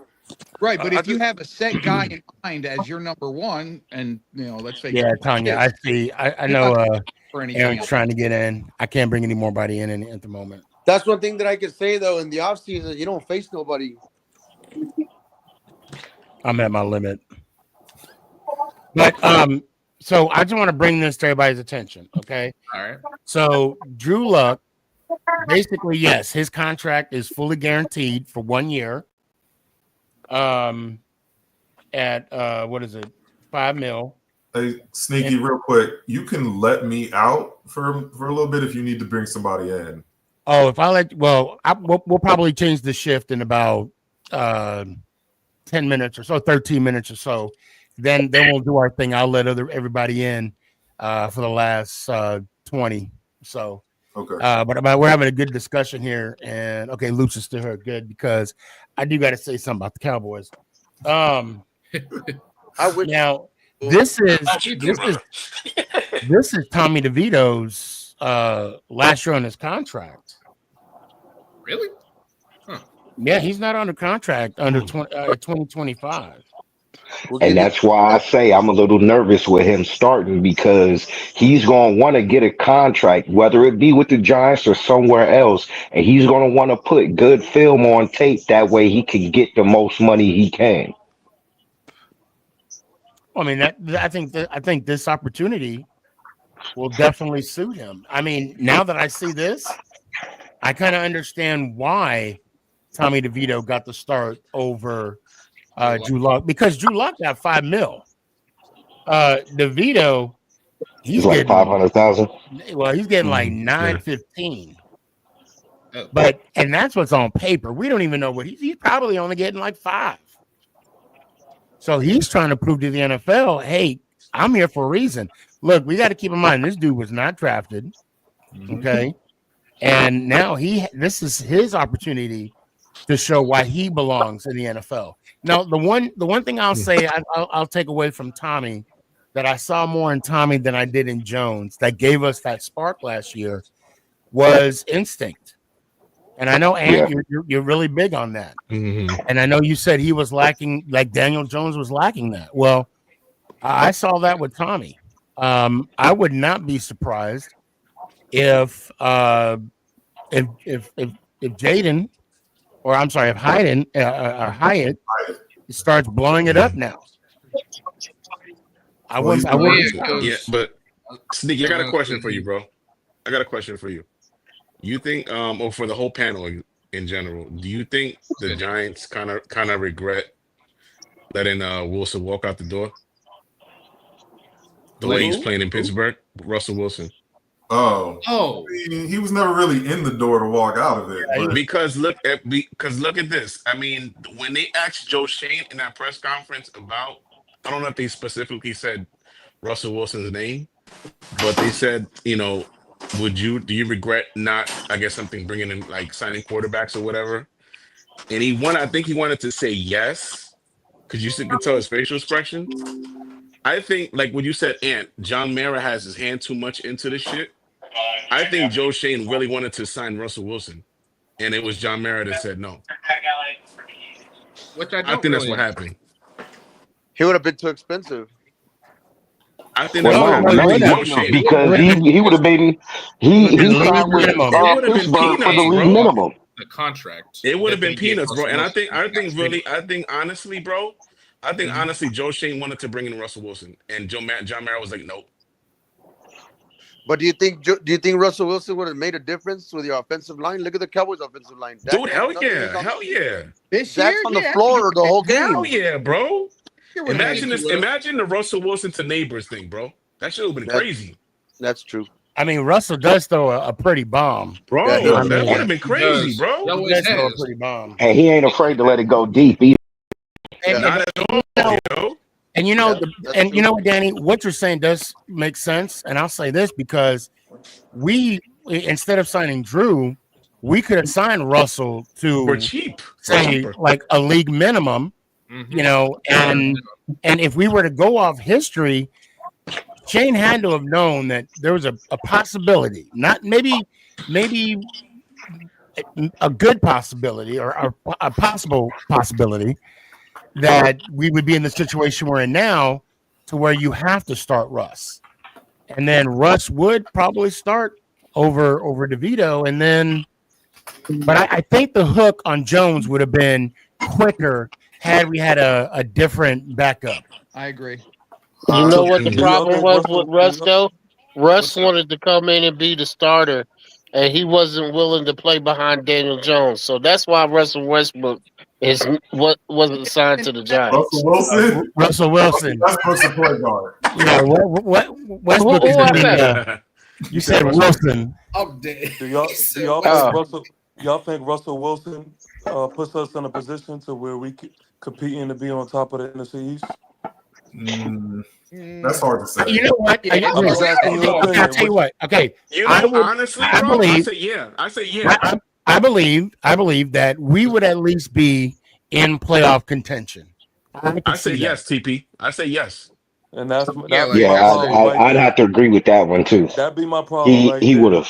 Right, but I if you just have a set guy in mind as your number one, and let's face Yeah, it, Tanya, I see. I you're know not for anything Aaron's else. trying to get in. I can't bring any more body in at the moment. That's one thing that I could say though. In the offseason, you don't face nobody. I'm at my limit. But so I just want to bring this to everybody's attention, okay? All right. So Drew Luck, basically, yes, his contract is fully guaranteed for 1 year. At what is it, $5 million? Hey, Sneaky, real quick, you can let me out for a little bit if you need to bring somebody in. Oh, if I let, well, we'll probably change the shift in about 10 minutes or so, 13 minutes or so. Then we'll do our thing. I'll let everybody in for the last 20. So, Okay. but we're having a good discussion here. And okay, Luke's is still here, good, because I do got to say something about the Cowboys. I wish. Now this is Tommy DeVito's last year on his contract. Really? Huh. Yeah, he's not under contract under 2025. And that's why I say I'm a little nervous with him starting because he's going to want to get a contract, whether it be with the Giants or somewhere else. And he's going to want to put good film on tape. That way he can get the most money he can. I mean, I think this opportunity will definitely suit him. I mean, now that I see this, I kind of understand why Tommy DeVito got the start over Drew Luck, because Drew Luck got $5 million. DeVito, he's It's like getting 500,000. well, he's getting like 915. But and that's what's on paper. We don't even know what he's probably only getting like 5. So he's trying to prove to the NFL, hey, I'm here for a reason. Look, we got to keep in mind this dude was not drafted. Okay. And now this is his opportunity to show why he belongs in the NFL. Now, the one thing I'll say I'll take away from Tommy that I saw more in Tommy than I did in Jones that gave us that spark last year was instinct. And I know, Ant, you're really big on that. And I know you said he was lacking, like Daniel Jones was lacking that. Well, I saw that with Tommy. I would not be surprised if Jaden, or I'm sorry, if Hyatt starts blowing it up now. I wouldn't. Yeah, but Sneaky, I got a question for you, bro. I got a question for you. You think, or for the whole panel in general, do you think the Giants kind of regret letting Wilson walk out the door? The way he's playing in Pittsburgh, Russell Wilson. Oh, I mean, he was never really in the door to walk out of it. But... Because look at this. I mean, when they asked Joe Shane in that press conference about, I don't know if they specifically said Russell Wilson's name, but they said, do you regret not, I guess, something bringing in like signing quarterbacks or whatever? And I think he wanted to say yes, because could tell his facial expression. I think, like what you said, Ant, John Mara has his hand too much into the shit. I think Joe Shane really wanted to sign Russell Wilson, and it was John Mara that said no. Which I I don't think that's really what happened. He would have been too expensive. I think that's what Well, no, happened. I think no, Joe Shane. because he would have been he signed with It would have been Pittsburgh for the peanuts, league bro. minimum. The contract. It would have that been they gave peanuts, bro. Russell And Wilson. I think honestly, bro, Joe Shane wanted to bring in Russell Wilson, and John Mara was like, nope. But do you think Russell Wilson would have made a difference with your offensive line? Look at the Cowboys' offensive line. Dude, hell yeah. That's on the floor the whole game. Hell yeah, bro. Sure, Imagine the Russell Wilson to neighbors thing, bro. That should have been crazy. That's true. I mean, Russell does throw a pretty bomb, bro. Yeah, that would have been crazy, bro. He does throw a pretty bomb. And he ain't afraid to let it go deep either. Not at all, And you know, what, Danny, what you're saying does make sense. And I'll say this because we, instead of signing Drew, we could have signed Russell for cheap, say like a league minimum, and if we were to go off history, Shane had to have known that there was a possibility, not maybe a good possibility or a possible possibility that we would be in the situation we're in now, to where you have to start Russ, and then Russ would probably start over DeVito, and then. But I think the hook on Jones would have been quicker had we had a different backup. I agree. You know what the problem was with Russ, though? Russ wanted to come in and be the starter, and he wasn't willing to play behind Daniel Jones. So that's why Russell Westbrook wasn't signed to the Giants. Russell Wilson. Russell Wilson. Westbrook's a point guard. Yeah, Westbrook is you said Wilson. Do y'all think Russell Wilson puts us in a position to where we competing to be on top of the NFC East? That's hard to say. You know what? I'll tell you what. Okay, honestly, I bro, believe. I say yeah. I believe that we would at least be in playoff contention. I say yes, TP. I say yes. And that's I'd have to agree with that one too. That'd be my problem. He would have.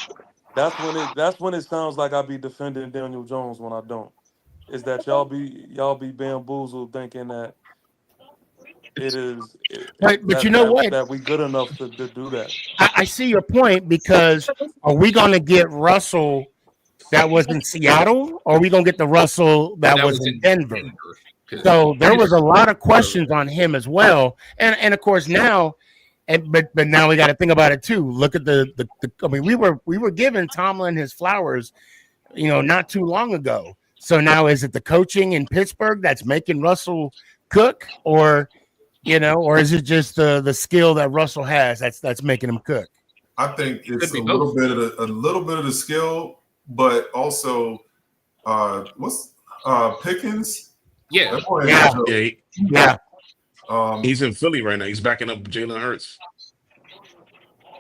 That's when it sounds like I be defending Daniel Jones when I don't. Is that y'all be bamboozled thinking that it is but you know what? That we good enough to do that. I see your point, because are we going to get Russell that was in Seattle, or are we going to get the Russell that was in Denver? So there was a lot of questions on him as well, and of course now, but now we got to think about it too. Look at the I mean, we were giving Tomlin his flowers, not too long ago. So now is it the coaching in Pittsburgh that's making Russell cook, or is it just the skill that Russell has that's making him cook? I think it's a little bit of the skill, but also what's Pickens? Yeah. He's in Philly right now. He's backing up Jalen Hurts.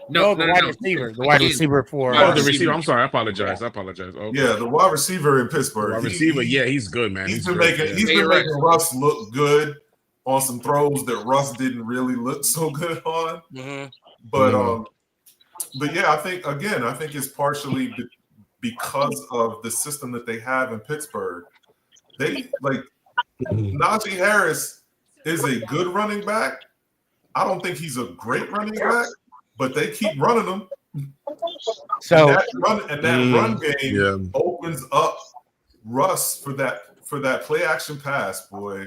No, the wide receiver. The wide receiver for the receiver. I'm sorry. I apologize. Okay. Yeah, the wide receiver in Pittsburgh. Wide receiver. He's good, man. He's been making Russ look good on some throws that Russ didn't really look so good on. Mm-hmm. But yeah, I think it's partially because of the system that they have in Pittsburgh. They Najee Harris is a good running back. I don't think he's a great running back, but they keep running him. So that run game opens up Russ for that play action pass, boy.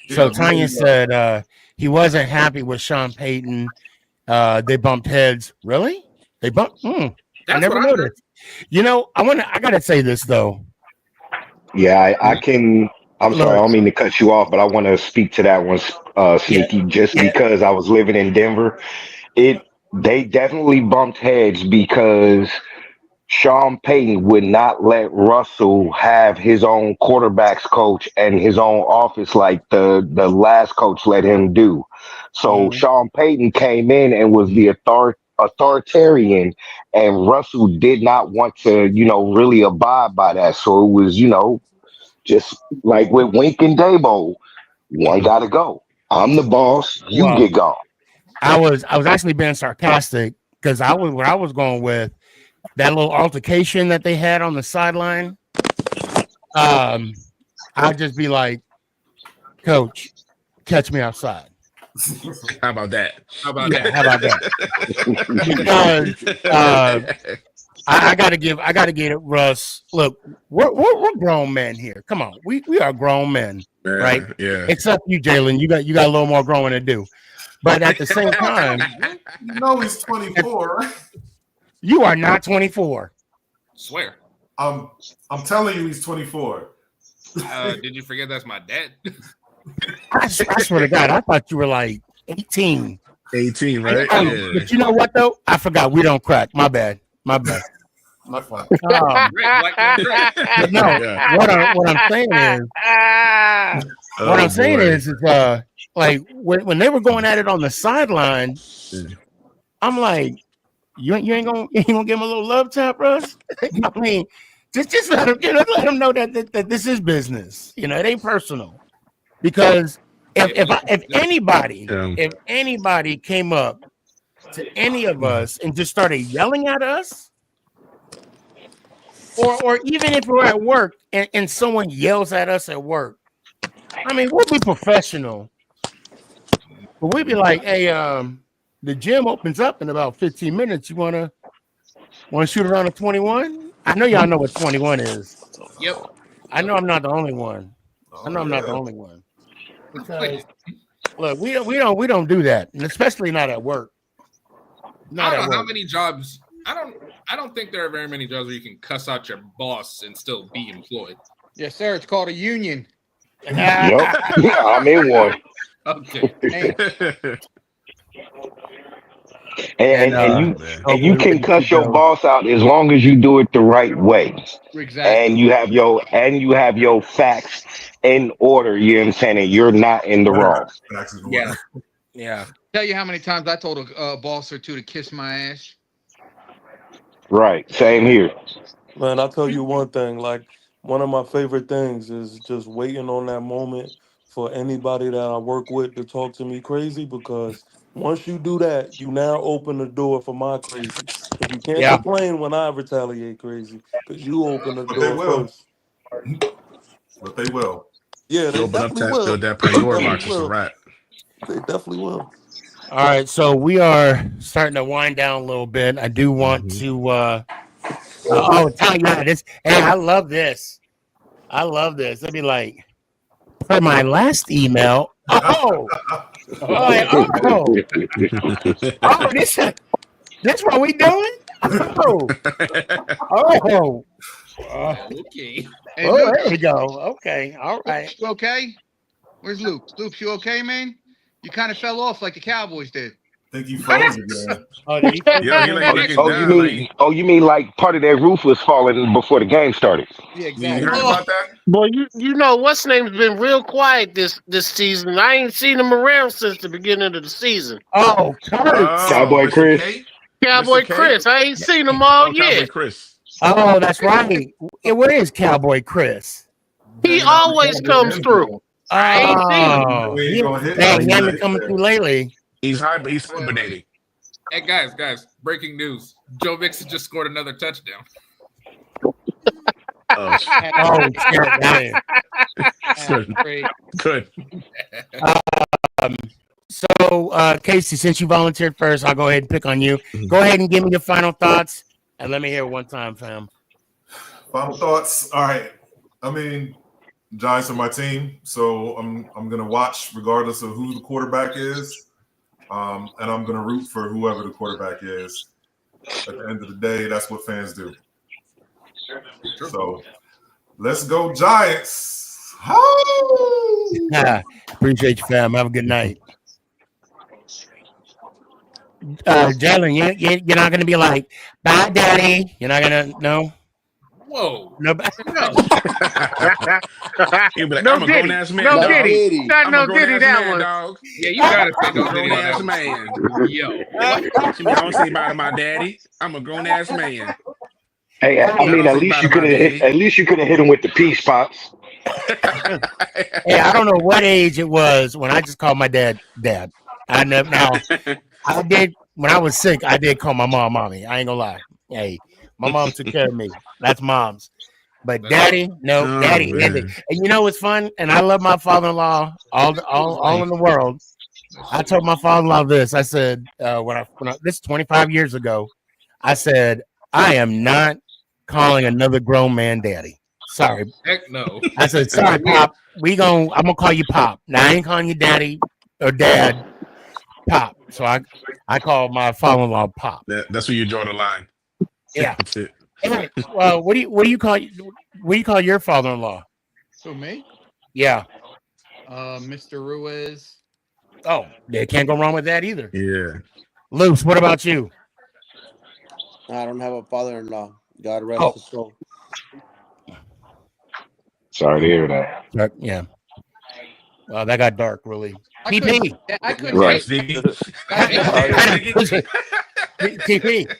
So Tanya said he wasn't happy with Sean Payton. They bumped heads. Really? They bumped? I never noticed. I gotta say this though. Yeah, I can. I'm sorry, I don't mean to cut you off, but I want to speak to that one, Sneaky, because I was living in Denver. They definitely bumped heads because Sean Payton would not let Russell have his own quarterbacks coach and his own office like the last coach let him do. So Sean Payton came in and was the authoritarian, and Russell did not want to, really abide by that. So it was, just like with Wink and Dabo, one got to go. I'm the boss. You Well, get gone. I was actually being sarcastic because what I was going with that little altercation that they had on the sideline. I'd just be like, Coach, catch me outside. How about that? How about that? Because I gotta give Russ. Look, we're grown men here. Come on, we are grown men, right? Yeah. Except you, Jalen. You got a little more growing to do. But at the same time, he's 24. You are not 24. Swear. I'm telling you, he's 24. Did you forget that's my dad? I swear to God, I thought you were like 18. 18, right? Yeah. But you know what though? I forgot we don't crack. My bad. My fault. No, what I'm saying is, like when they were going at it on the sideline, I'm like, you ain't gonna give him a little love tap, Russ. I mean, just let him know that this is business. It ain't personal. Because if anybody came up to any of us and just started yelling at us, or even if we're at work and someone yells at us at work, I mean, we'll be professional, but we'd be like, hey, the gym opens up in about 15 minutes. You wanna shoot around a 21? I know y'all know what 21 is. Yep. I know I'm not the only one. Because look, we don't do that, and especially not at work. I don't know how many jobs. I don't think there are very many jobs where you can cuss out your boss and still be employed. Yes, sir. It's called a union. Yep. Yeah, I'm in one. Okay. And you can cuss your boss out as long as you do it the right way. Exactly. And you have your facts in order, you know what I'm saying? And you're not in the wrong. Yeah. Tell you how many times I told a boss or two to kiss my ass. Right. Same here. Man, I'll tell you one thing. Like, one of my favorite things is just waiting on that moment for anybody that I work with to talk to me crazy, because once you do that, you now open the door for my crazy. Because you can't complain when I retaliate crazy, because you open the door first. But they will. Yeah, they open up definitely will. that Pandora box. It's a wrap. They definitely will. All right, so we are starting to wind down a little bit. I do want to tell you this. Hey, I love this. It'd be like, per my last email. This what we doing? Okay. Hey, Luke, there we go. Okay, all right. You okay? Where's Luke? Luke, you okay, man? You kind of fell off like the Cowboys did. I think you froze again. You mean like part of that roof was falling before the game started? Yeah, exactly. You heard about that? Boy, you know what's name's been real quiet this season. I ain't seen him around since the beginning of the season. Oh, Cowboy Chris. Cowboy Chris. I ain't seen him all year. Cowboy Chris. Oh, that's right. Where is Cowboy Chris? He always comes through. I ain't seen him. He hasn't come through lately. He's hibernating. Hey guys! Breaking news: Joe Mixon just scored another touchdown. Good. So, Casey, since you volunteered first, I'll go ahead and pick on you. Go ahead and give me your final thoughts, and let me hear it one time, fam. Final thoughts. All right. I mean, Giants are my team, so I'm gonna watch regardless of who the quarterback is. And I'm going to root for whoever the quarterback is. At the end of the day, that's what fans do. So, let's go Giants. Appreciate you, fam. Have a good night. Jalen, you're not gonna be like, bye, daddy. You're not gonna Whoa. no. No. He'll be like, No I'm a grown Diddy. ass man, No dog. Diddy. Not I'm no a grown Diddy ass that man, one. dog. Yeah, you gotta say I'm a no grown Diddy on ass that man. one. Yo. What? I don't say bye to my daddy. I'm a grown ass man. Hey, I I mean, don't say bye to my daddy. at least you could have hit him with the peace pops. Hey, I don't know what age it was when I just called my dad. I never now. I did when I was sick. I did call my mom mommy. I ain't gonna lie. Hey, my mom took care of me. That's mom's. But daddy, no, Oh, daddy. And man. you know what's fun? And I love my father-in-law all in the world. I told my father-in-law this. I said when I this 25 years ago, I said I am not calling another grown man daddy. Sorry. Heck no. I said, sorry, Pop. I'm gonna call you Pop. Now I ain't calling you daddy or dad, Pop. So I call my father-in-law Pop. That's where you draw the line. Yeah. That's it. Anyway, well, what do you call your father-in-law? So me, Yeah. Mr. Ruiz. Oh, they can't go wrong with that either. Yeah. Luce, what about you? I don't have a father-in-law. God rest his soul. Sorry to hear that. Yeah. Well, that got dark, really. I PP. couldn't Right. PP.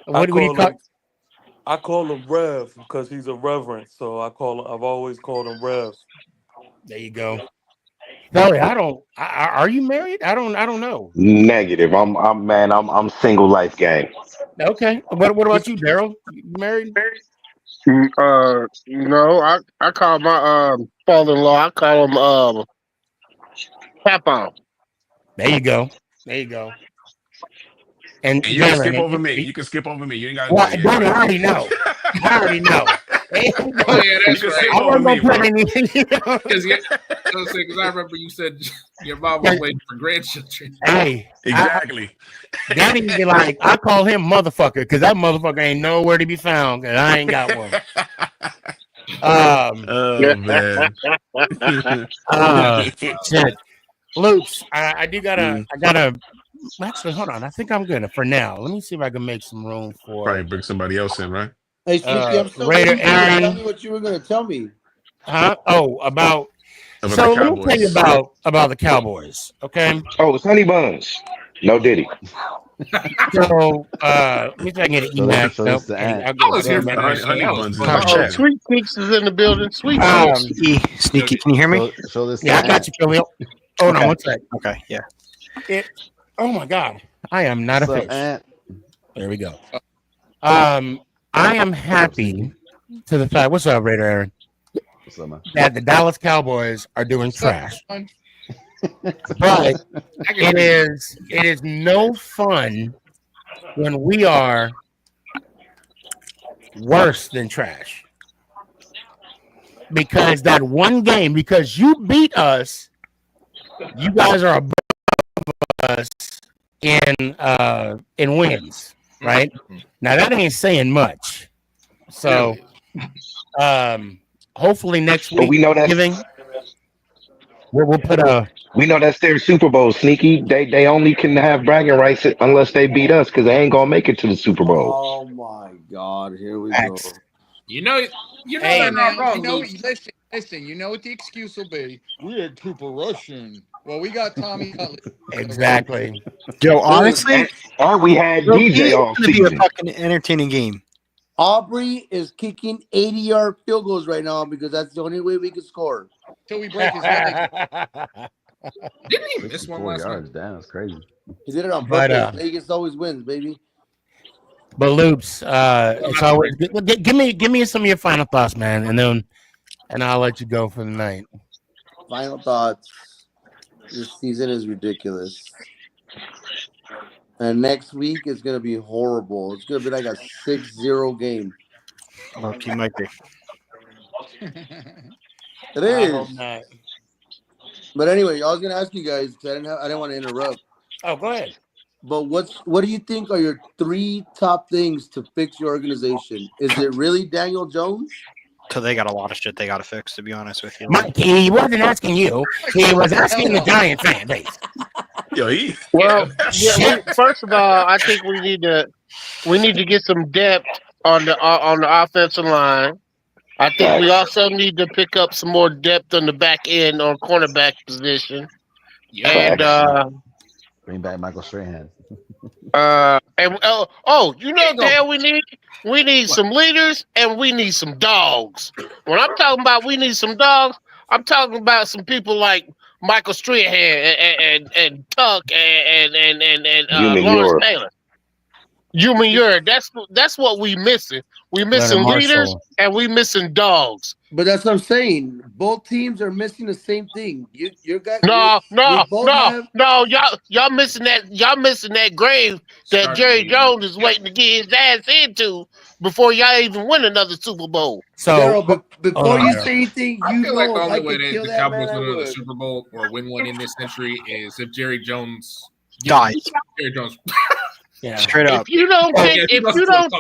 What do you call? I call him Rev because he's a reverend. So I've always called him Rev. There you go. Sorry, I don't. Are you married? I don't know. Negative. I'm single life gang. Okay. What about you, Daryl? You married? No, I call my father-in-law. I call him Papa. There you go. And you can skip Jalen, over me. You can skip over me. You ain't gotta well, do it. Donnie, I already know. I already know. Oh yeah, that's You can right. skip I over wasn't me, gonna put bro. anything. Because I remember you said your mom was waiting for grandchildren. Hey, Exactly. Donnie be like, I call him motherfucker because that motherfucker ain't nowhere to be found, and I ain't got one. Oh man. Shit. Loops, I do Mm. I gotta actually hold on. I think I'm good for now. Let me see if I can make some room Probably for bring somebody else in, right? Hey, Sneaky, I'm still Raider waiting for you to tell Aaron. me what you were going to tell me. Huh? Oh, about About so the let me tell you Cowboys. about the Cowboys. Okay. Oh, it's Honey Buns. No Diddy. So let me see if I can get an email. So Nope. this is the I'll ant. get I was here The for that. honey That was buns is funny the Uh-oh, shit. man. Sweet Cheeks is in the building. Sweet Cheeks. Sneaky, can you hear me? Show this Yeah, I to got ant. you, Philly. Hold on one sec. Okay, yeah. Oh my God, I am not What's a up, fish. ant? There we go. I am happy to the fact. What's up, Raider Aaron? What's up, man? That the Dallas Cowboys are doing trash, Son. but I can it is no fun when we are worse than trash. Because that one game, because you beat us, you guys are above us in wins, right? Now that ain't saying much. So hopefully next But week, we know that's giving we'll put a we know that's their Super Bowl, Sneaky. They only can have bragging rights unless they beat us because they ain't gonna make it to the Super Bowl. Oh, my God. Here we go. X. You know Hey, they're not now, wrong, Luke. listen, you know what the excuse will be? We had Cooper Russian. Well, we got Tommy Cutler. Exactly. Yo, honestly, And we had low-key, DJ it's all gonna be a season. fucking entertaining game. Aubrey is kicking 80-yard field goals right now because that's the only way we can score. Till we break his leg. Didn't he miss one 64 last night? yards. Damn, that's crazy. He did it on But, purpose. Vegas always wins, baby. But Loops, it's always give me some of your final thoughts, man, and I'll let you go for the night. Final thoughts. This season is ridiculous. And next week is going to be horrible. It's going to be like a 6-0 game. Low-key might be. It I hope is. not. But anyway, I was going to ask you guys because I didn't want to interrupt. Oh, go ahead. But what do you think are your 3 top things to fix your organization? Is it really Daniel Jones? So they got a lot of shit they got to fix, to be honest with you. Mike, he wasn't asking you. He was asking the Giant fan base. Yo, he. Well, yeah. First of all, I think we need to get some depth on the offensive line. I think we Facts. also need to pick up some more depth on the back end on cornerback position. And Facts. Bring back Michael Strahan. you know what the hell we need? We need some leaders and we need some dogs. When I'm talking about we need some dogs, I'm talking about some people like Michael Strahan and Tuck and Human Lawrence Europe. Taylor. Human Europe. That's what we missing. We missing Leonard leaders Marshall. and we missing dogs. But that's what I'm saying. Both teams are missing the same thing. No, We both have. y'all missing that. Y'all missing that grave that Jerry Jones is waiting to get his ass into before y'all even win another Super Bowl. So Daryl, but before you Daryl. say anything, I you feel like know the if I only way could that kill the that Cowboys man, I win another would. Super Bowl or win one in this century is if Jerry Jones Dies. Jerry Jones. Yeah. Straight up. If you don't Yeah,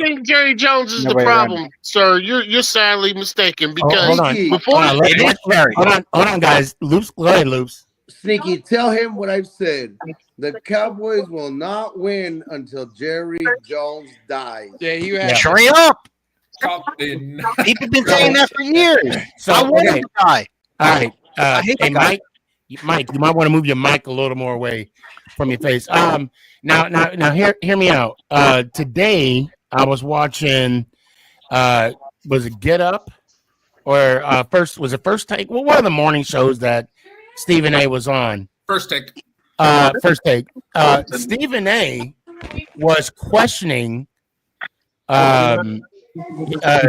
think Jerry Jones is the Nobody around problem, sir, you're sadly mistaken because Hold on. Sneaky. before Hold on, guys. Loops, go ahead, Loops. Sneaky, tell him what I've said. The Cowboys will not win until Jerry Jones dies. Yeah, you have. Straight up. Compton. People been saying that for years. So I want him okay. to die. All right. I hate Hey, that guy. Mike, you might want to move your mic a little more away from your face. Now, hear me out. Today I was watching. Was it Get Up or First Take? Well, one of the morning shows that Stephen A. was on. First take. First Take. Stephen A. was questioning.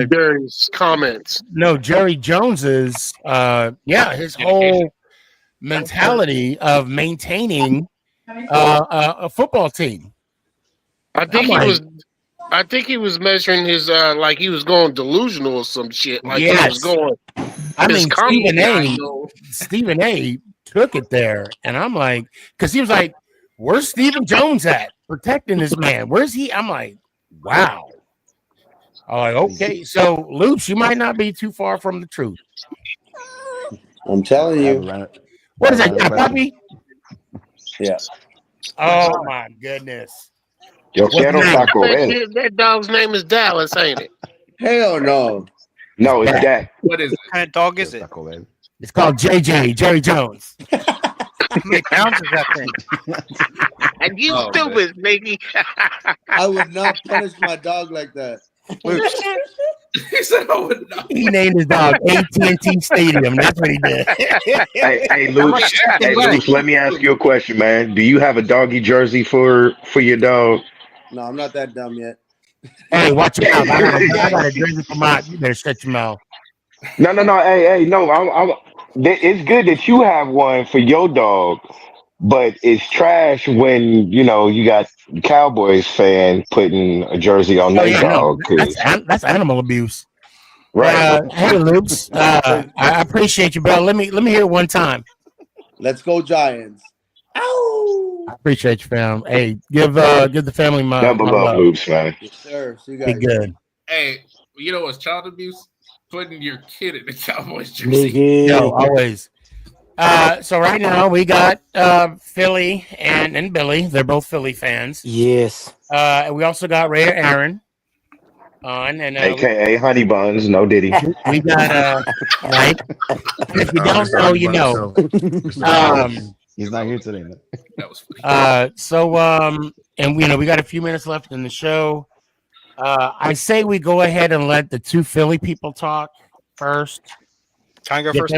Jerry's comments. No, Jerry Jones's. His whole mentality of maintaining a football team. I think he was measuring his like he was going delusional or some shit. Like he was going. I his mean, comedy Stephen A. took it there, and I'm like, because he was like, "Where's Stephen Jones at protecting this man? Where's he?" I'm like, "Wow." I'm like, okay, so Loops, you might not be too far from the truth. I'm telling you. What is that? Got a puppy? Yeah. Oh my goodness. Yo, What's quiero the name? taco él. That dog's name is Dallas, ain't it? Hell no. No, it's that. What is it? What kind of dog is it? Taco él. It's called JJ, Jerry Jones. How many pounds is that thing? And you Oh, stupid, Mickey. I would not punish my dog like that. Loops. He said I would not. He named his dog AT&T Stadium. That's what he did. Hey, Luke. Hey, Luke. Let me ask you a question, man. Do you have a doggy jersey for your dog? No, I'm not that dumb yet. Hey, watch your mouth. I got a jersey for my. You better shut your mouth. No. Hey, no. It's good that you have one for your dog, but it's trash when you got Cowboys fan putting a jersey on their dog. That's animal abuse. Right. Hey, Loops. I appreciate you, bro. Let me hear it one time. Let's go Giants. I appreciate you, fam. Hey, give the family my Double my up, love. Loops, man. Yes, sir. See you Be guys. good. Hey, you know what's child abuse? Putting your kid in the Cowboys jersey. Yo, always. So right now we got Philly and Billy. They're both Philly fans. Yes. And we also got Ray Aaron on, and AKA Honey Buns, no Diddy. we got right. If you don't know, you know. He's not here today, man. That was funny. And we got a few minutes left in the show. I say we go ahead and let the two Philly people talk first. Can I go first?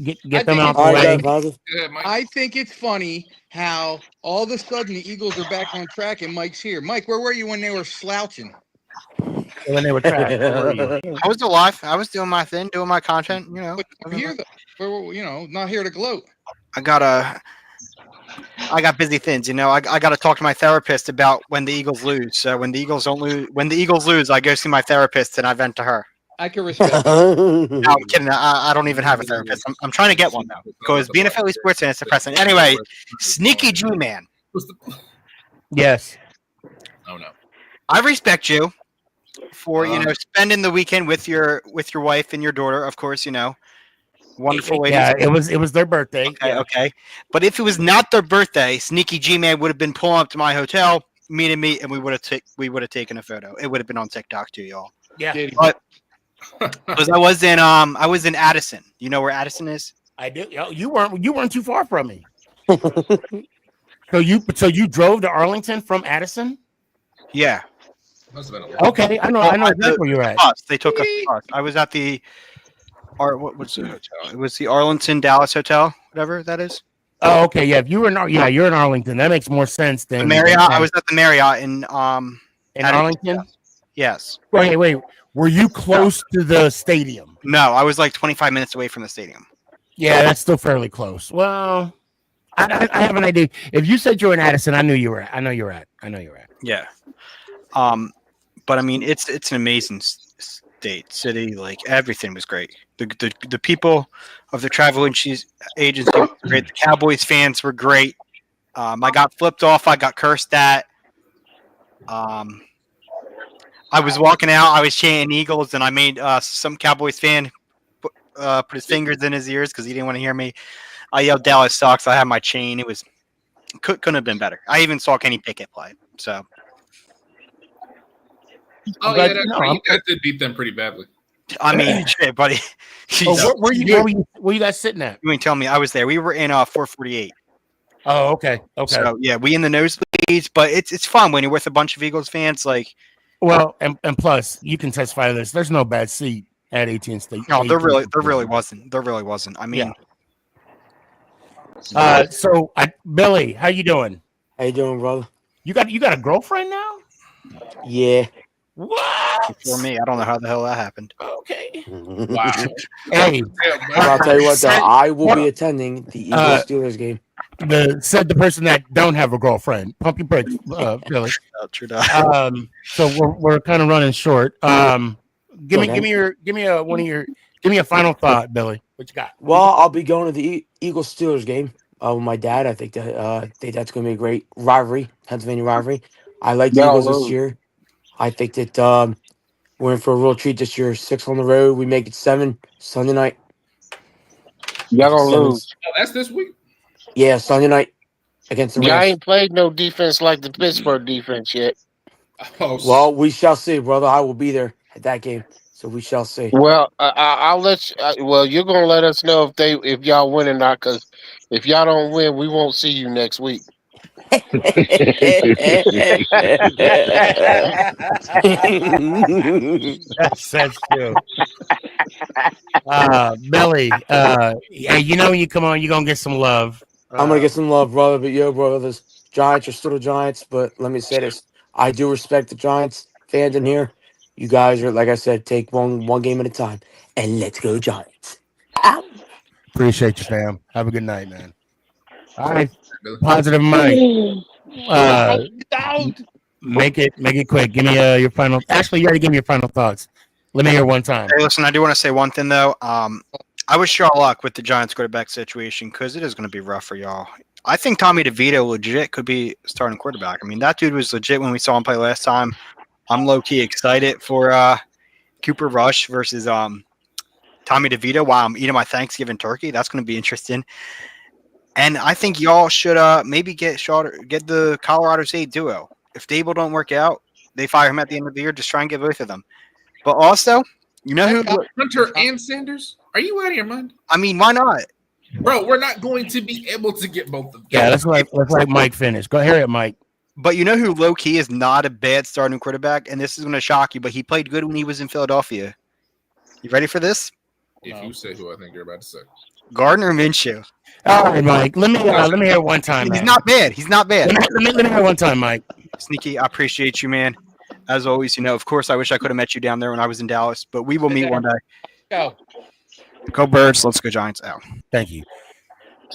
Get them out the way. Yeah, Mike. I think it's funny how all of a sudden the Eagles are back on track and Mike's here. Mike, where were you when they were slouching? When they were trash. Where were you? I was alive. I was doing my thing, doing my content. But I'm here, though. Not here to gloat. I got busy things. I got to talk to my therapist about when the Eagles lose. So when the Eagles lose, I go see my therapist and I vent to her. I can respect. No, I'm kidding. I don't even have a therapist. I'm trying to get one now because being a Philly sports fan is depressing. Anyway, Sneaky G man. Yes. Oh no. I respect you for spending the weekend with your wife and your daughter. Of course, Wonderful ladies. Yeah, it was their birthday. Okay, Yeah. okay. But if it was not their birthday, Sneaky G Man would have been pulling up to my hotel, meeting me, and we would have taken a photo. It would have been on TikTok too, y'all. Yeah. But because I was in Addison. You know where Addison is? I do. You weren't too far from me. So you drove to Arlington from Addison? Yeah. Okay, I know exactly where you're at. They took us to bus. I was at the what's the hotel? It was the Arlington Dallas Hotel, whatever that is. Oh, okay. Yeah, if you were you're in Arlington. That makes more sense than The Marriott. I was at the Marriott in Arlington. Yes. Wait. Were you close to the stadium? No, I was like 25 minutes away from the stadium. Yeah, that's still fairly close. Well, I have an idea. If you said you were in Addison, I know you're at. Yeah. But I mean, it's an amazing city. Like everything was great. The people of the travel agency were great. The Cowboys fans were great. I got flipped off. I got cursed at. I was walking out. I was chanting Eagles, and I made some Cowboys fan put his fingers in his ears because he didn't want to hear me. I yelled Dallas sucks. I had my chain. It was couldn't have been better. I even saw Kenny Pickett play. So. Oh yeah, you guys did beat them pretty badly. I mean, shit, buddy. Where you guys sitting at? You ain't tell me. I was there. We were in 448. Oh, okay. So yeah, we in the nosebleeds, but it's fun when you're with a bunch of Eagles fans. Like, well, and plus you can testify to this. There's no bad seat at AT&T State. No, there really wasn't. I mean, so Billy, how you doing? How you doing, brother? You got a girlfriend now? Yeah. What? For me, I don't know how the hell that happened. Okay. Wow. Hey, I'll tell you what, though, I will be attending the Eagles Steelers game. Said the person that don't have a girlfriend. Pump your brakes, Billy. So we're kind of running short. Give me a final thought, Billy. What you got? Well, I'll be going to the Eagles Steelers game with my dad. I think that's going to be a great rivalry, Pennsylvania rivalry. I like the Eagles this year. I think that we're in for a real treat this year. 6 on the road. We make it 7 Sunday night. Y'all gonna lose. Oh, that's this week. Yeah, Sunday night against the Rams. Y'all ain't played no defense like the Pittsburgh defense yet. Oh, well, we shall see, brother. I will be there at that game, so we shall see. Well, I'll let you. Well, you're gonna let us know if y'all win or not. Because if y'all don't win, we won't see you next week. That's true. Billy, you know when you come on, you're gonna get some love. I'm gonna get some love, brother. But brother, the Giants are still the Giants. But let me say this: I do respect the Giants fans in here. You guys are, like I said, take one game at a time, and let's go Giants. Ow. Appreciate you, fam. Have a good night, man. All right, positive Mike. Make it quick. Give me your final. Actually, you already gave me your final thoughts. Let me hear one time. Hey, listen, I do want to say one thing though. I wish y'all luck with the Giants quarterback situation because it is going to be rough for y'all. I think Tommy DeVito legit could be starting quarterback. I mean, that dude was legit when we saw him play last time. I'm low key excited for Cooper Rush versus Tommy DeVito while I'm eating my Thanksgiving turkey. That's going to be interesting. And I think y'all should maybe get the Colorado State duo. If Dable don't work out, they fire him at the end of the year. Just try and get both of them. But also, you know who? Hunter and Sanders? Are you out of your mind? I mean, why not? Bro, we're not going to be able to get both of them. Yeah, let's let Mike finish. Go ahead, Mike. But you know who low key is not a bad starting quarterback, and this is going to shock you, but he played good when he was in Philadelphia. You ready for this? If you say who I think you're about to say, Gardner Minshew. All right, Mike. Let me hear one time. He's not bad. He's not bad. Let me hear one time, Mike. Sneaky, I appreciate you, man. As always, of course, I wish I could have met you down there when I was in Dallas, but we will meet one day. Go Birds. Let's go Giants. Out. Thank you.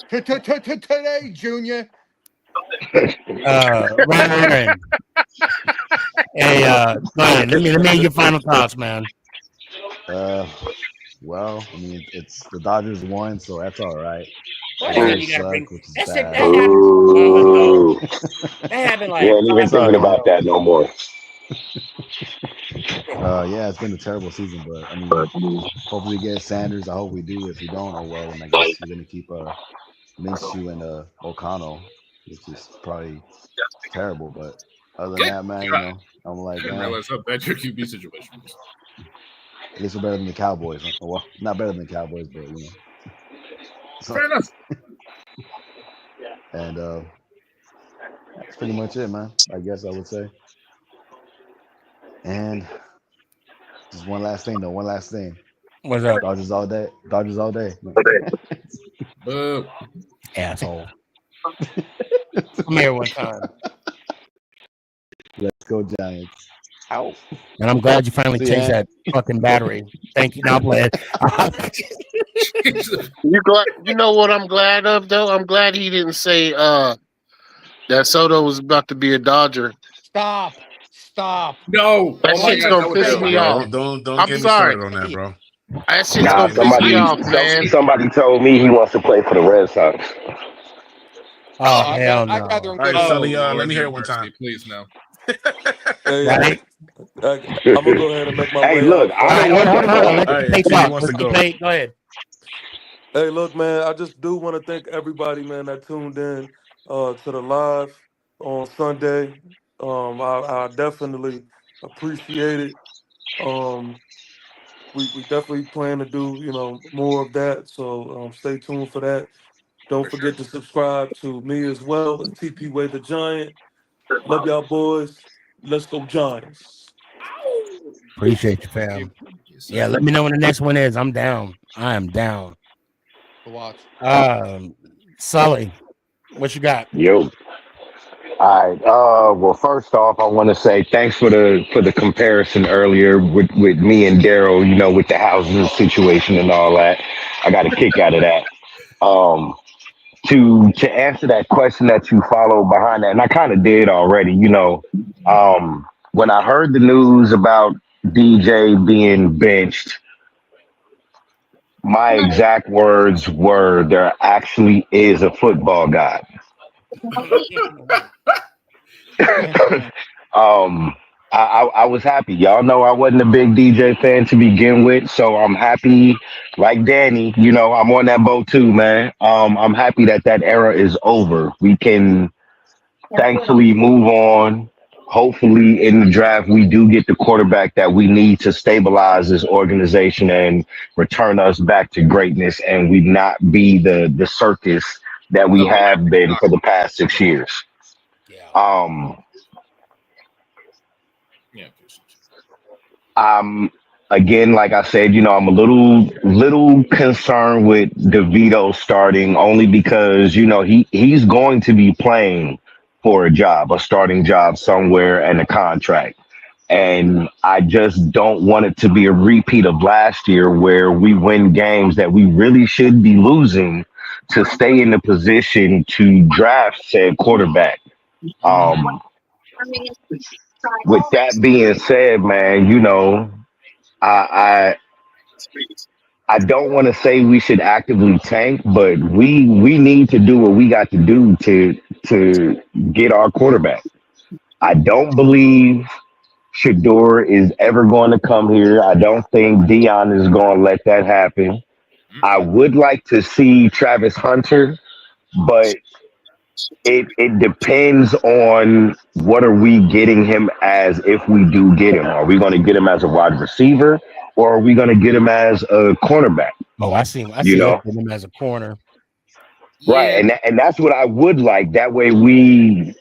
Today, Junior. Ryan. Hey, Ryan, let me hear your final thoughts, man. Well, I mean, it's the Dodgers won, so that's all right. That happened like. You ain't even thinking about that no more. Yeah, it's been a terrible season, but I mean, hopefully we get Sanders. I hope we do. If we don't, oh well. And I guess you're gonna keep Minshew and O'Connell, which is probably terrible. But other than Good that, man, God. I'm I like, didn't man, realize how bad your QB situation was. at least we're better than the Cowboys. Well, not better than the Cowboys, but So, Fair enough. and that's pretty much it, man. I guess I would say. And just one last thing, though. One last thing. What's up? Dodgers all day. Dodgers all day. Boo. Asshole. Come here one time. Let's go Giants. Ow. And I'm glad you finally See changed ya. that fucking battery. Thank you. Now, Bled. You glad? You know what I'm glad of though? I'm glad he didn't say that Soto was about to be a Dodger. Stop. No. That Oh my shit's God, gonna that would piss never me happen. off. Don't I'm get me sorry. started on that, bro. That shit's Nah, gonna piss me off, man. somebody told me he wants to play for the Red Sox. Oh, hell I'd no. rather him All go right, to Sully, Oh, let Lord me hear have it one mercy. time. Please, no. Right? I'm gonna go ahead and make my Hey, way look, out. I All right, don't hold want on, that. hold on. Let All the right, debate so he talk. wants Let's to go. debate. Go ahead. Hey, look, man, I just do want to thank everybody, man, that tuned in to the live on Sunday. I definitely appreciate it. We definitely plan to do, more of that. So stay tuned for that. Don't forget to subscribe to me as well and TP Way the Giant. Love y'all boys. Let's go Giants. Appreciate you, Thank you. fam. Yes, Yeah, sir. let me know when the next one is. I'm down. I am down. the watch. Sully, what you got? Yo. All right. Well, first off, I want to say thanks for the comparison earlier with me and Daryl. With the housing situation and all that. I got a kick out of that. Um, to answer that question that you followed behind that, and I kind of did already. When I heard the news about DJ being benched, my exact words were, "There actually is a football god." um, I was happy. Y'all know I wasn't a big DJ fan to begin with, so I'm happy. Like Danny, I'm on that boat too, man. I'm happy that era is over. We can thankfully move on. Hopefully, in the draft, we do get the quarterback that we need to stabilize this organization and return us back to greatness, and we not be the circus that we have been for the past 6 years. Um, Yeah. Again, like I said, I'm a little concerned with DeVito starting only because he's going to be playing for a starting job somewhere, and a contract. And I just don't want it to be a repeat of last year where we win games that we really should be losing to stay in the position to draft said quarterback. Um, with that being said, man, I I don't want to say we should actively tank, but we need to do what we got to do to get our quarterback. I don't believe Shador is ever going to come here. I don't think Dion is going to let that happen. I would like to see Travis Hunter, but it depends on what are we getting him as if we do get him. Are we going to get him as a wide receiver, or are we going to get him as a cornerback? Oh, I see You know, him as a corner. right? And that's what I would like. That way we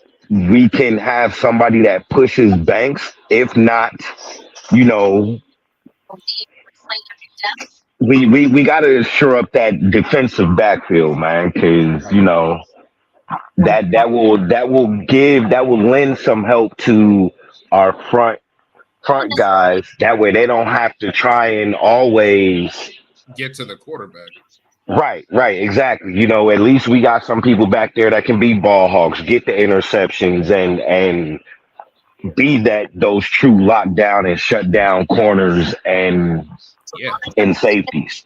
can have somebody that pushes Banks. If not, you know, we got to shore up that defensive backfield, man, because that will lend some help to our front guys. That way they don't have to try and always. Get to the quarterback. Right, exactly. At least we got some people back there that can be ball hawks, get the interceptions, and be those true lockdown and shut down corners and safeties.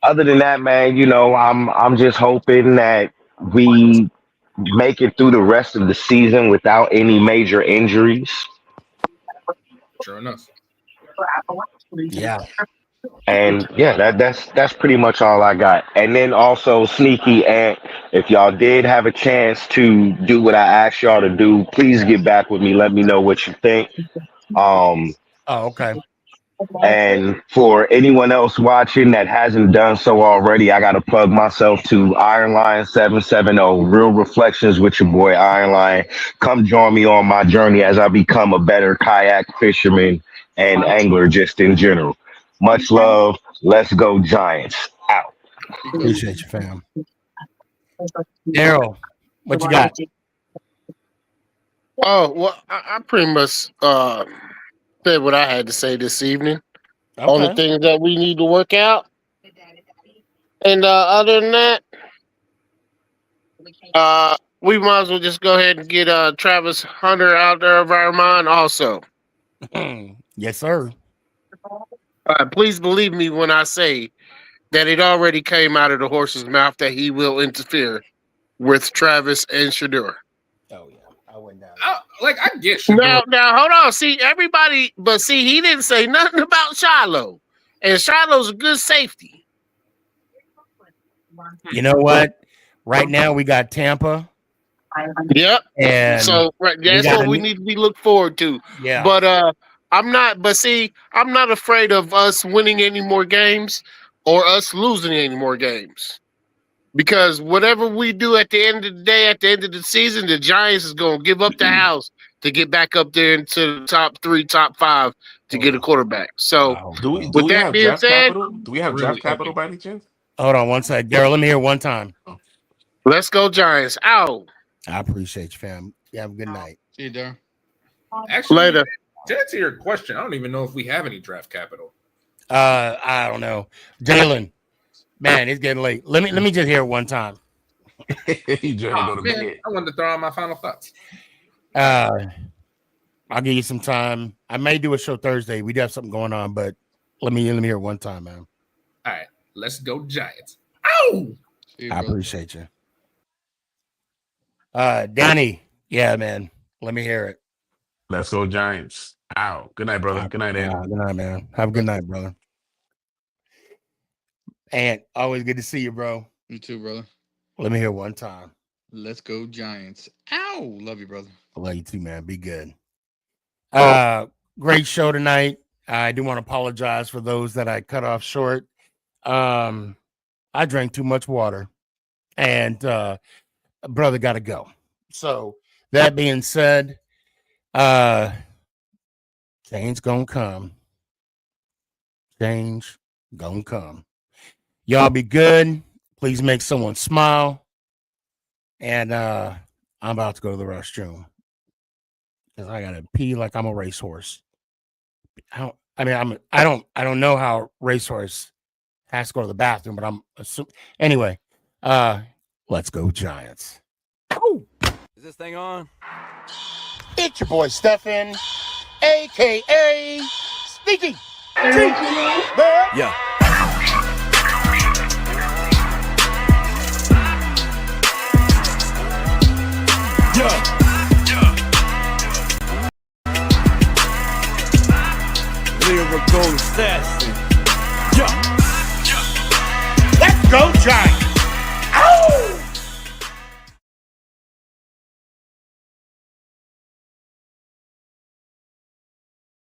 Other than that, man, I'm just hoping that we make it through the rest of the season without any major injuries. Sure enough. Yeah. And yeah, that's pretty much all I got. And then also Sneaky, and if y'all did have a chance to do what I asked y'all to do, please get back with me. Let me know what you think. Oh, okay. And for anyone else watching that hasn't done so already, I got to plug myself to Iron Lion 770, Real Reflections with your boy Iron Lion. Come join me on my journey as I become a better kayak fisherman and angler just in general. Much love. Let's go Giants. Out. Appreciate you, fam. Daryl, what you got? Oh well, I pretty much said what I had to say this evening on the Okay. things that we need to work out. And other than that, we might as well just go ahead and get Travis Hunter out there of our mind also. Yes, sir. Please believe me when I say that it already came out of the horse's mouth that he will interfere with Travis and Shador. Oh yeah, I went down. I get Shador. Now hold on. See, everybody, but see, he didn't say nothing about Shiloh. And Shiloh's a good safety. You know what? Right now we got Tampa. Yep. And so that's what we need to be look forward to. Yeah. But I'm not afraid of us winning any more games or us losing any more games. Because whatever we do at the end of the day, at the end of the season, the Giants is going to give up the house to get back up there into the top 3, top 5 to get a quarterback. So, Do we with that have being draft said, capital? Do we have draft capital by any chance? Hold on one sec. Daryl, let me hear one time. Let's go Giants. Ow. I appreciate you, fam. You have a good night. See you, Daryl. Actually, later. To answer your question, I don't even know if we have any draft capital. I don't know. Jalen, man, it's getting late. Let me just hear it one time. He's trying to go to Man, bed. I wanted to throw out my final thoughts. I'll give you some time. I may do a show Thursday. We do have something going on, but let me hear it one time, man. All right, let's go Giants. Ow! I appreciate you. Danny, yeah, man. Let me hear it. Let's go Giants. Ow. Good night, brother. Good night, Andy. Good night, man. Have a good night, brother. And always good to see you, bro. You too, brother. Let me hear it one time. Let's go Giants. Ow. Love you, brother. I love you too, man. Be good. Great show tonight. I do want to apologize for those that I cut off short. I drank too much water, and brother got to go. So that being said, change gonna come. Change gonna come. Y'all be good. Please make someone smile. And I'm about to go to the restroom because I gotta pee like I'm a racehorse. I don't know how a racehorse has to go to the bathroom, but I'm assuming anyway. Let's go Giants. Is this thing on? It's your boy Stefan, aka Sneakyg. Yeah. Lyrical assassin. Let's go Giants.